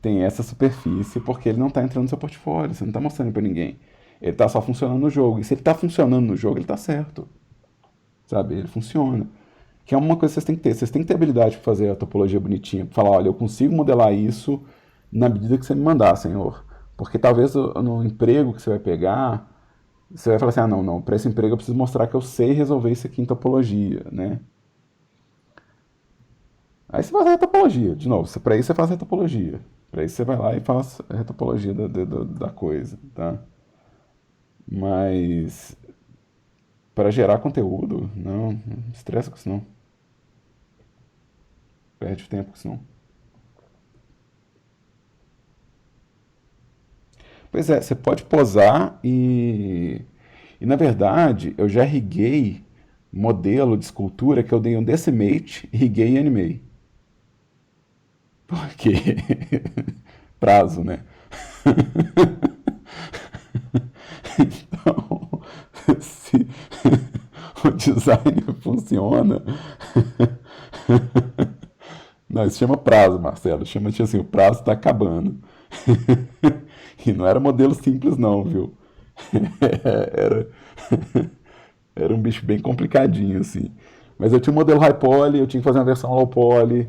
Speaker 1: tem essa superfície porque ele não está entrando no seu portfólio, você não está mostrando para ninguém. Ele está só funcionando no jogo. E se ele está funcionando no jogo, ele está certo. Sabe? Ele funciona. Que é uma coisa que vocês têm que ter. Vocês têm que ter habilidade para fazer a topologia bonitinha. Para falar, olha, eu consigo modelar isso na medida que você me mandar, senhor. Porque talvez no emprego que você vai pegar, você vai falar assim, ah, não, não, para esse emprego eu preciso mostrar que eu sei resolver isso aqui em topologia, né? Aí você faz a retopologia, de novo, para isso você faz a retopologia. Para isso você vai lá e faz a retopologia da coisa, tá? Mas para gerar conteúdo, não estressa com isso não. Perde tempo com isso não. Pois é, você pode posar e na verdade eu já riguei modelo de escultura que eu dei um decimate, riguei e animei. Porque prazo, né? Então, se o design funciona. Não, isso chama prazo, Marcelo. Chama assim, o prazo está acabando. E não era modelo simples, não, viu? Era, era um bicho bem complicadinho, assim. Mas eu tinha um modelo high poly, eu tinha que fazer uma versão low poly.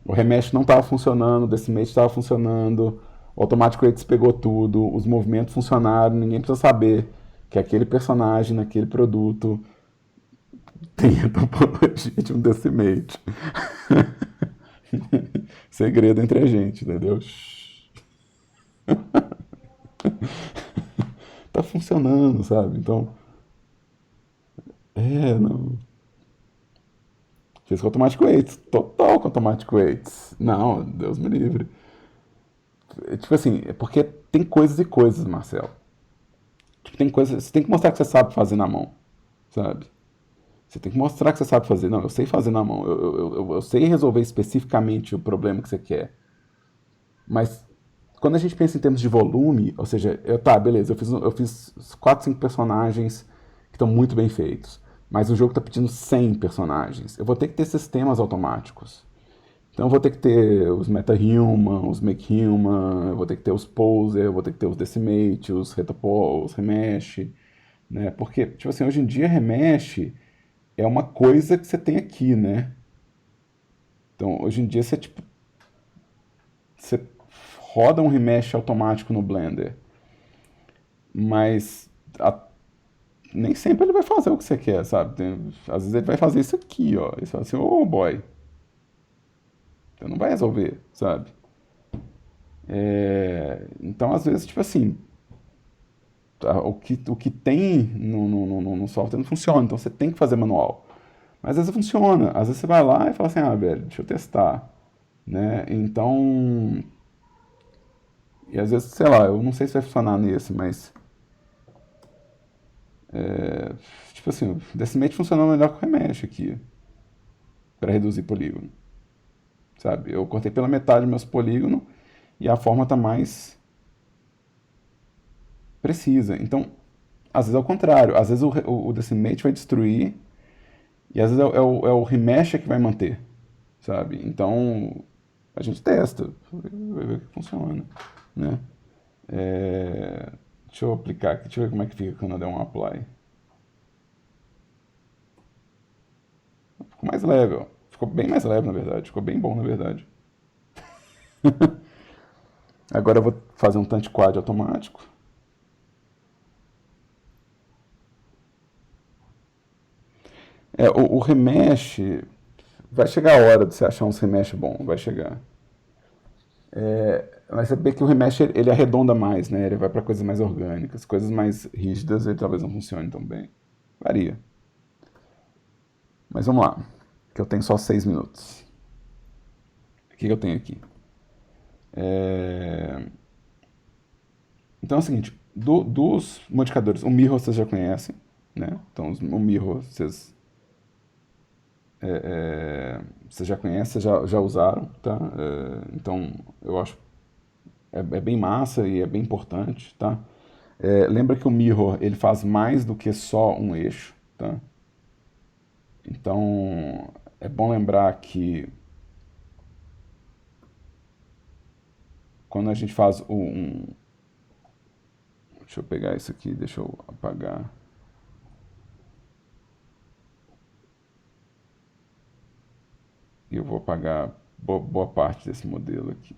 Speaker 1: O remesh não estava funcionando, o decimate estava funcionando, o automatic weights pegou tudo, os movimentos funcionaram, ninguém precisa saber que aquele personagem naquele produto tem a topologia de um decimate. Segredo entre a gente, entendeu? Tá funcionando, sabe? Então, não. Fiz com automatic weights, total com automatic weights. Não, Deus me livre. Tipo assim, é porque tem coisas e coisas, Marcelo. Tipo, tem coisas, você tem que mostrar que você sabe fazer na mão, sabe? Você tem que mostrar que você sabe fazer. Não, eu sei fazer na mão. Eu sei resolver especificamente o problema que você quer. Mas quando a gente pensa em termos de volume, ou seja, beleza, eu fiz 4, 5 personagens que estão muito bem feitos. Mas o jogo está pedindo 100 personagens. Eu vou ter que ter sistemas automáticos. Então eu vou ter que ter os meta-human, os make-human, eu vou ter que ter os poser, eu vou ter que ter os decimate, os remesh, né? Porque, tipo assim, hoje em dia remesh é uma coisa que você tem aqui, né? Então, hoje em dia você roda um remesh automático no Blender, mas nem sempre ele vai fazer o que você quer, sabe? Às vezes ele vai fazer isso aqui, ó. E você fala assim, oh boy, você não vai resolver, sabe? Então, às vezes, tipo assim, o que tem no software não funciona, então você tem que fazer manual. Mas às vezes funciona, às vezes você vai lá e fala assim, ah, velho, deixa eu testar, né? Então, e às vezes, sei lá, eu não sei se vai funcionar nesse, mas tipo assim, o Decimate funcionou melhor que o Remesh aqui, para reduzir polígono, sabe? Eu cortei pela metade meus polígonos e a forma tá mais precisa. Então, às vezes é o contrário, às vezes o Decimate vai destruir e às vezes é o Remesh que vai manter, sabe? Então, a gente testa, vai ver que funciona, né? Deixa eu aplicar aqui, deixa eu ver como é que fica quando eu der um apply. Ficou mais leve, ó. Ficou bem mais leve, na verdade. Ficou bem bom, na verdade. Agora eu vou fazer um Tante Quad automático. O remesh, vai chegar a hora de você achar uns remesh bom, vai chegar. Mas você vê que o remesh ele arredonda mais, né? Ele vai para coisas mais orgânicas, coisas mais rígidas ele talvez não funcione tão bem. Varia. Mas vamos lá, que eu tenho só 6 minutos. O que eu tenho aqui? É, Então é o seguinte, dos modificadores, o mirror vocês já conhecem, né? Então o mirror vocês já conhecem, vocês já usaram, tá? Então eu acho é bem massa e é bem importante, tá? Lembra que o mirror ele faz mais do que só um eixo, tá? Então é bom lembrar que quando a gente faz deixa eu pegar isso aqui, deixa eu apagar. E eu vou apagar boa parte desse modelo aqui.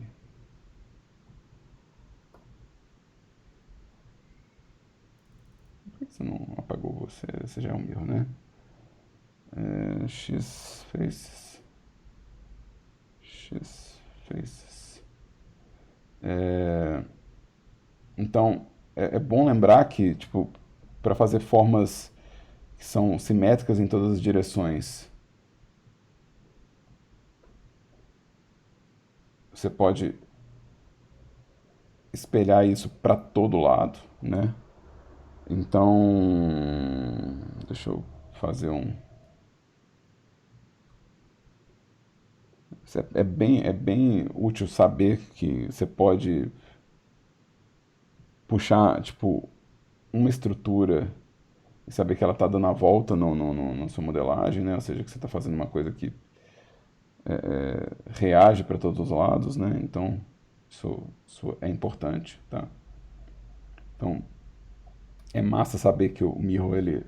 Speaker 1: Por que você não apagou você? Você já é um mirror, né? X faces. X faces. Então, é bom lembrar que, tipo, para fazer formas que são simétricas em todas as direções, você pode espelhar isso para todo lado, né? Então, deixa eu fazer um. É bem útil saber que você pode puxar, tipo, uma estrutura e saber que ela está dando a volta na sua modelagem, né? Ou seja, que você está fazendo uma coisa que reage para todos os lados, né? Então, isso é importante, tá? Então, é massa saber que o mirror, ele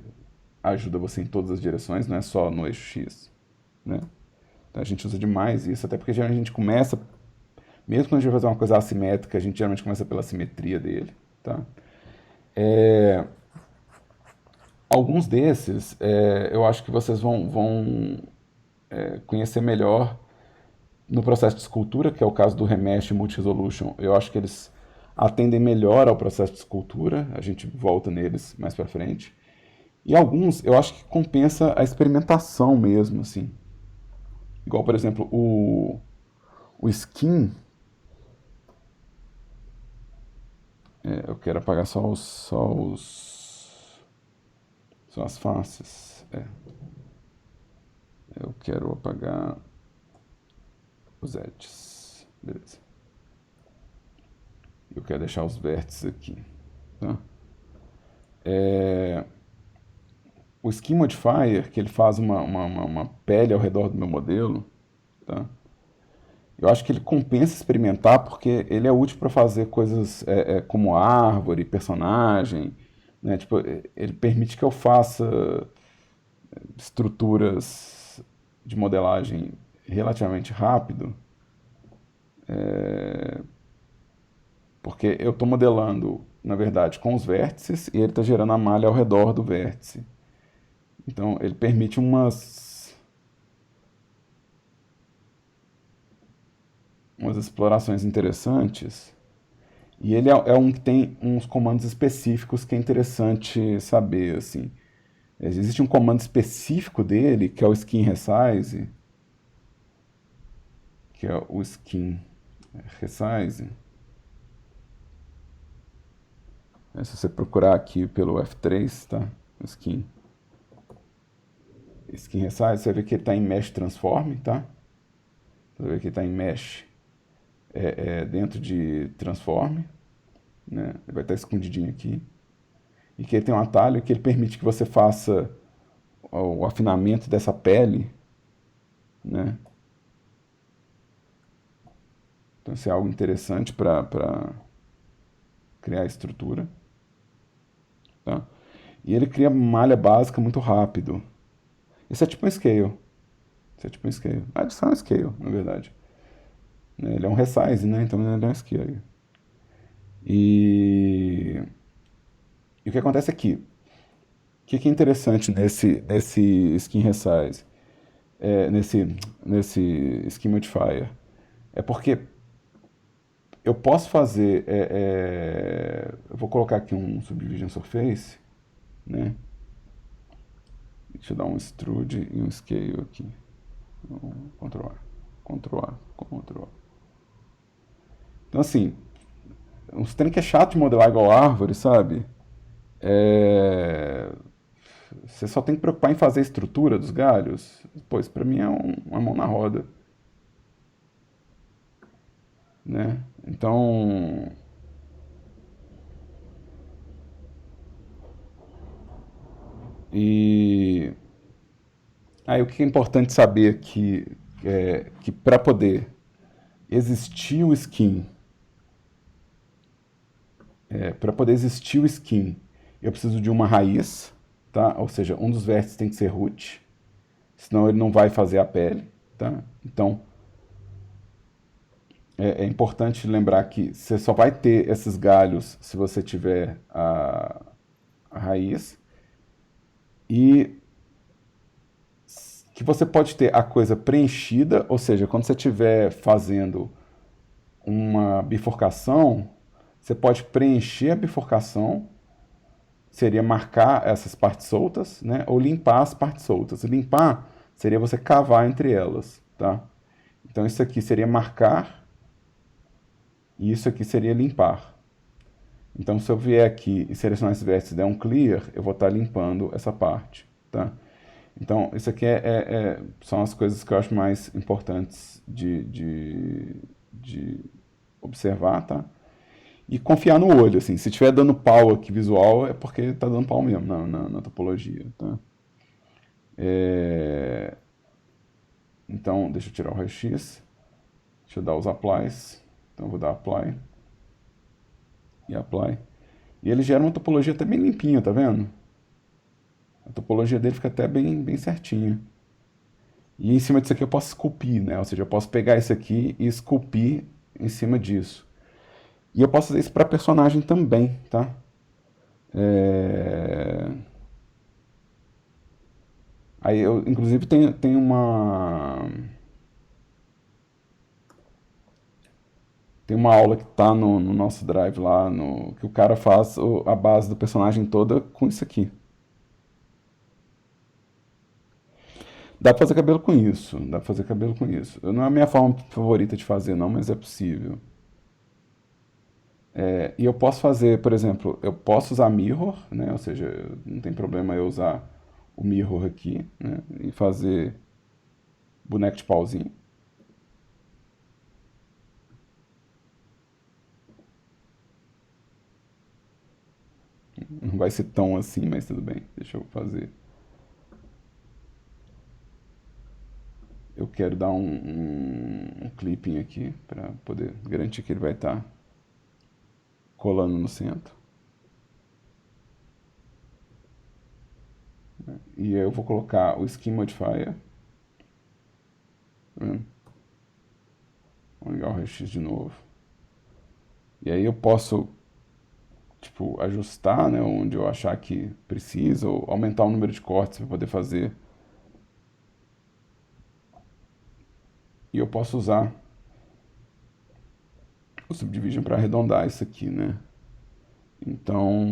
Speaker 1: ajuda você em todas as direções, não é só no eixo X, né? Então, a gente usa demais isso, até porque geralmente a gente começa, mesmo quando a gente vai fazer uma coisa assimétrica, a gente geralmente começa pela simetria dele, tá? Alguns desses, eu acho que vocês vão conhecer melhor no processo de escultura, que é o caso do Remesh e Multi-Resolution. Eu acho que eles atendem melhor ao processo de escultura, a gente volta neles mais pra frente. E alguns eu acho que compensa a experimentação mesmo, assim. Igual, por exemplo, o Skin, eu quero apagar só as faces. Eu quero apagar os edges. Beleza. Eu quero deixar os vértices aqui. Tá? O Skin Modifier, que ele faz uma pele ao redor do meu modelo, tá? Eu acho que ele compensa experimentar porque ele é útil para fazer coisas como árvore, personagem, né? Tipo, ele permite que eu faça estruturas de modelagem relativamente rápido, porque eu estou modelando, na verdade, com os vértices e ele está gerando a malha ao redor do vértice. Então, ele permite umas explorações interessantes. E ele é um que tem uns comandos específicos que é interessante saber, assim. Existe um comando específico dele, que é o skin resize, que é o skin resize. Se você procurar aqui pelo F3, tá? Skin. Skin resize, você vai ver que ele está em mesh transform, tá? Você vai ver que ele está em mesh dentro de transform, né? Ele vai estar escondidinho aqui. E que ele tem um atalho que ele permite que você faça o afinamento dessa pele, né? Então isso é algo interessante para criar estrutura, tá? E ele cria malha básica muito rápido. Isso é tipo um scale. Isso é tipo um scale. Ah, isso é um scale, na verdade. Né? Ele é um resize, né? Então ele é um scale. E o que acontece aqui? que é interessante nesse Skin Resize, nesse Skin Modifier? É porque eu posso fazer, eu vou colocar aqui um Subdivision Surface, né? Deixa eu dar um extrude e um scale aqui. Ctrl A, Ctrl A, Ctrl A. Então assim, uns trem que é chato de modelar igual árvore, sabe? Você só tem que preocupar em fazer a estrutura dos galhos. Pois para mim é uma mão na roda, né? Então, e aí o que é importante saber aqui é que para poder existir o skin, eu preciso de uma raiz, tá? Ou seja, um dos vértices tem que ser root, senão ele não vai fazer a pele, tá? Então, é importante lembrar que você só vai ter esses galhos se você tiver a raiz e que você pode ter a coisa preenchida, ou seja, quando você estiver fazendo uma bifurcação, você pode preencher a bifurcação, seria marcar essas partes soltas, né? Ou limpar as partes soltas. Limpar seria você cavar entre elas, tá? Então isso aqui seria marcar e isso aqui seria limpar. Então se eu vier aqui e selecionar esse vértice e der um clear, eu vou estar limpando essa parte, tá? Então isso aqui são as coisas que eu acho mais importantes de observar, tá? E confiar no olho, assim. Se estiver dando pau aqui visual, é porque tá dando pau mesmo na topologia, tá? É, então, deixa eu tirar o raio-x. Deixa eu dar os applies. Então, eu vou dar apply. E apply. E ele gera uma topologia até bem limpinha, tá vendo? A topologia dele fica até bem certinha. E em cima disso aqui eu posso esculpir, né? Ou seja, eu posso pegar isso aqui e esculpir em cima disso. E eu posso fazer isso para personagem também, tá? É... Aí eu, inclusive, tem uma. Tem uma aula que tá no nosso drive lá, que o cara faz a base do personagem toda com isso aqui. Dá pra fazer cabelo com isso, dá pra fazer cabelo com isso. Não é a minha forma favorita de fazer, não, mas é possível. E eu posso fazer, por exemplo, eu posso usar mirror, né? Ou seja, não tem problema eu usar o mirror aqui, né? E fazer boneco de pauzinho. Não vai ser tão assim, mas tudo bem. Deixa eu fazer. Eu quero dar um clipping aqui para poder garantir que ele vai estar colando no centro. E eu vou colocar o Skin Modifier. Tá vendo? Vou ligar o raio-x de novo. E aí eu posso tipo, ajustar, né, onde eu achar que precisa, ou aumentar o número de cortes para poder fazer. E eu posso usar o Subdivision para arredondar isso aqui, né? Então,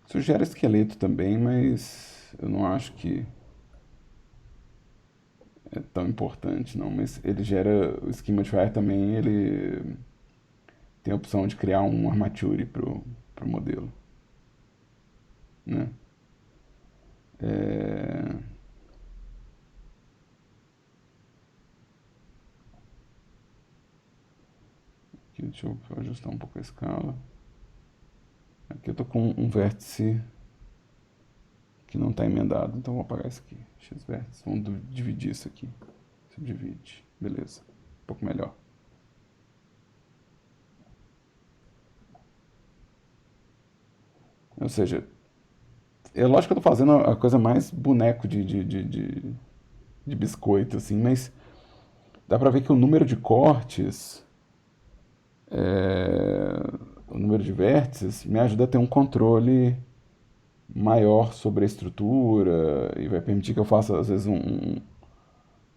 Speaker 1: isso gera esqueleto também, mas eu não acho que é tão importante, não. Mas ele gera, o Skin Modifier também, ele tem a opção de criar um armature pro modelo, né? É... Aqui, deixa eu ajustar um pouco a escala. Aqui eu tô com um vértice que não está emendado, então vou apagar isso aqui. X vértices, vamos dividir isso aqui. Subdivide, beleza. Um pouco melhor. Ou seja, É lógico que eu tô fazendo a coisa mais boneco de biscoito, assim, mas dá pra ver que o número de cortes, o número de vértices, me ajuda a ter um controle maior sobre a estrutura e vai permitir que eu faça, às vezes,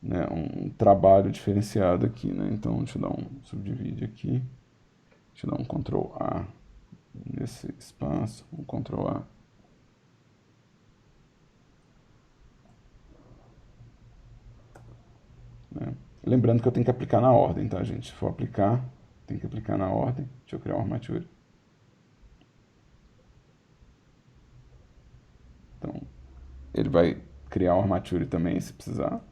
Speaker 1: né, um trabalho diferenciado aqui, né? Então, deixa eu dar um subdivide aqui. Deixa eu dar um Ctrl A nesse espaço, um Ctrl A. Né? Lembrando que eu tenho que aplicar na ordem, tá, gente? Se for aplicar, tem que aplicar na ordem. Deixa eu criar uma armatura. Então, ele vai criar uma armature também, se precisar.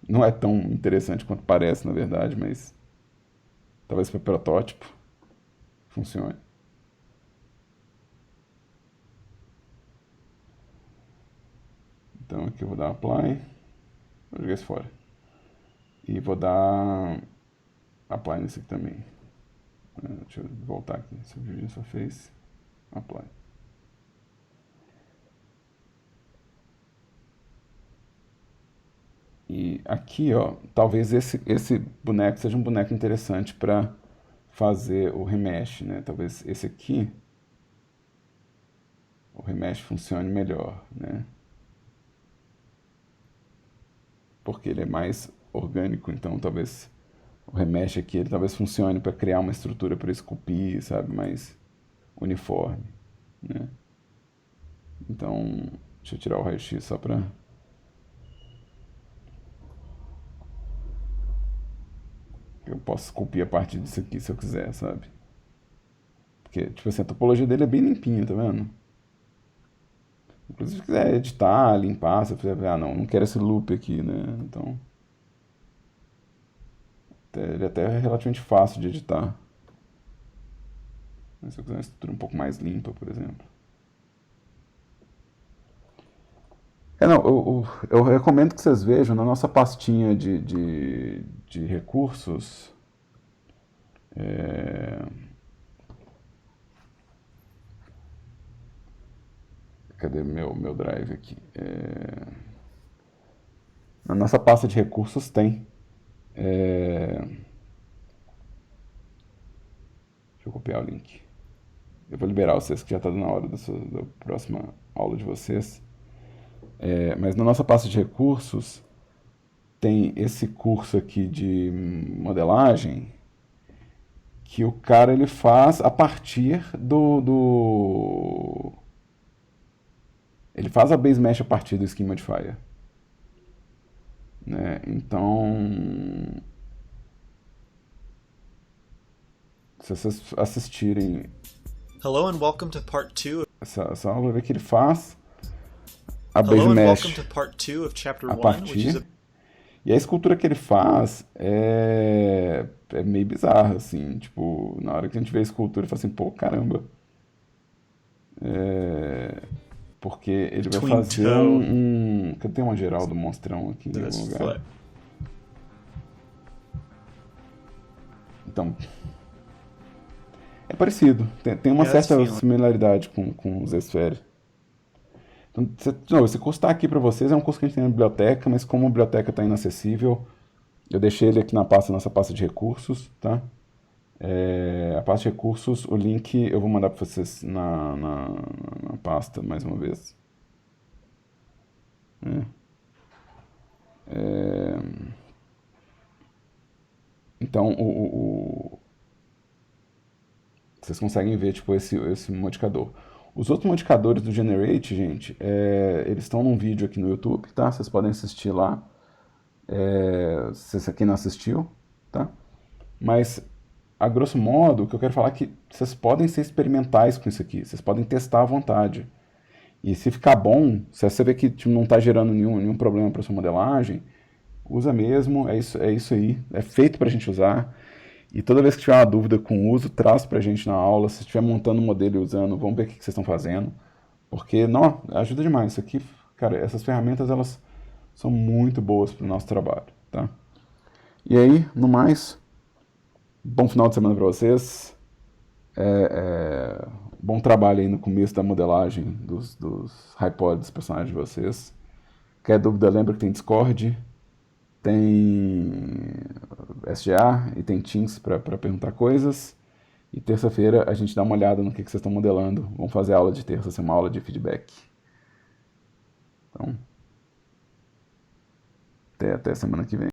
Speaker 1: Não é tão interessante quanto parece, na verdade, mas talvez para protótipo funcione. Então aqui eu vou dar apply, vou jogar isso fora. E vou dar apply nesse aqui também. Deixa eu voltar aqui, subdividir surface, apply. E aqui, ó, talvez esse boneco seja um boneco interessante para fazer o remesh, né? Talvez esse aqui, o remesh funcione melhor, né? Porque ele é mais orgânico, então talvez o remesh aqui ele talvez funcione para criar uma estrutura para esculpir, sabe, mais uniforme, né? Então, deixa eu tirar o raio-x só para eu posso esculpir a partir disso aqui se eu quiser, sabe? Porque, tipo assim, a topologia dele é bem limpinha, tá vendo? Inclusive, se quiser editar, limpar, se você fizer, não quero esse loop aqui, né? Então, ele até é relativamente fácil de editar. Mas se eu quiser uma estrutura um pouco mais limpa, por exemplo. Não, eu recomendo que vocês vejam na nossa pastinha de recursos. É... Cadê meu drive aqui? Na nossa pasta de recursos tem. Deixa eu copiar o link. Eu vou liberar vocês, que já está na hora da próxima aula de vocês. Mas na nossa pasta de recursos tem esse curso aqui de modelagem que o cara ele faz a partir ele faz a base mesh a partir do Scheme Modifier, né? Então, se vocês assistirem
Speaker 2: Hello and welcome to part 2.
Speaker 1: essa aula, vai ver que ele faz a base
Speaker 2: Hello and
Speaker 1: mesh
Speaker 2: welcome to part 2 of chapter
Speaker 1: a
Speaker 2: 1, which is
Speaker 1: partir. E a escultura que ele faz é meio bizarra, assim. Tipo, na hora que a gente vê a escultura, ele fala assim, pô, caramba. Porque ele vai
Speaker 2: Twin
Speaker 1: fazer
Speaker 2: toe.
Speaker 1: Cadê uma geral do monstrão aqui em
Speaker 2: in
Speaker 1: algum
Speaker 2: his
Speaker 1: lugar?
Speaker 2: foot.
Speaker 1: É parecido. Tem uma
Speaker 2: Yeah, that's
Speaker 1: certa
Speaker 2: feeling.
Speaker 1: similaridade com os Esfere. Então, esse curso está aqui para vocês. É um curso que a gente tem na biblioteca, mas como a biblioteca está inacessível, eu deixei ele aqui na nossa pasta de recursos, tá? A pasta de recursos, o link eu vou mandar para vocês na pasta mais uma vez. Então, vocês conseguem ver tipo, esse modificador. Os outros modificadores do Generate, gente, eles estão num vídeo aqui no YouTube, tá? Vocês podem assistir lá, se quem não assistiu, tá? Mas, a grosso modo, o que eu quero falar é que vocês podem ser experimentais com isso aqui, vocês podem testar à vontade. E se ficar bom, se você vê que tipo, não está gerando nenhum problema para sua modelagem, usa mesmo, é isso aí, é feito para a gente usar. E toda vez que tiver uma dúvida com o uso, traz pra gente na aula. Se estiver montando um modelo e usando, vamos ver o que vocês estão fazendo. Porque, não, ajuda demais. Isso aqui, cara, essas ferramentas, elas são muito boas pro nosso trabalho, tá? E aí, no mais, bom final de semana pra vocês. bom trabalho aí no começo da modelagem dos HiPod dos personagens de vocês. Qualquer dúvida, lembra que tem Discord, tem SGA e tem Teams para perguntar coisas. E terça-feira a gente dá uma olhada no que vocês estão modelando. Vamos fazer a aula de terça, ser uma aula de feedback. Então, até semana que vem.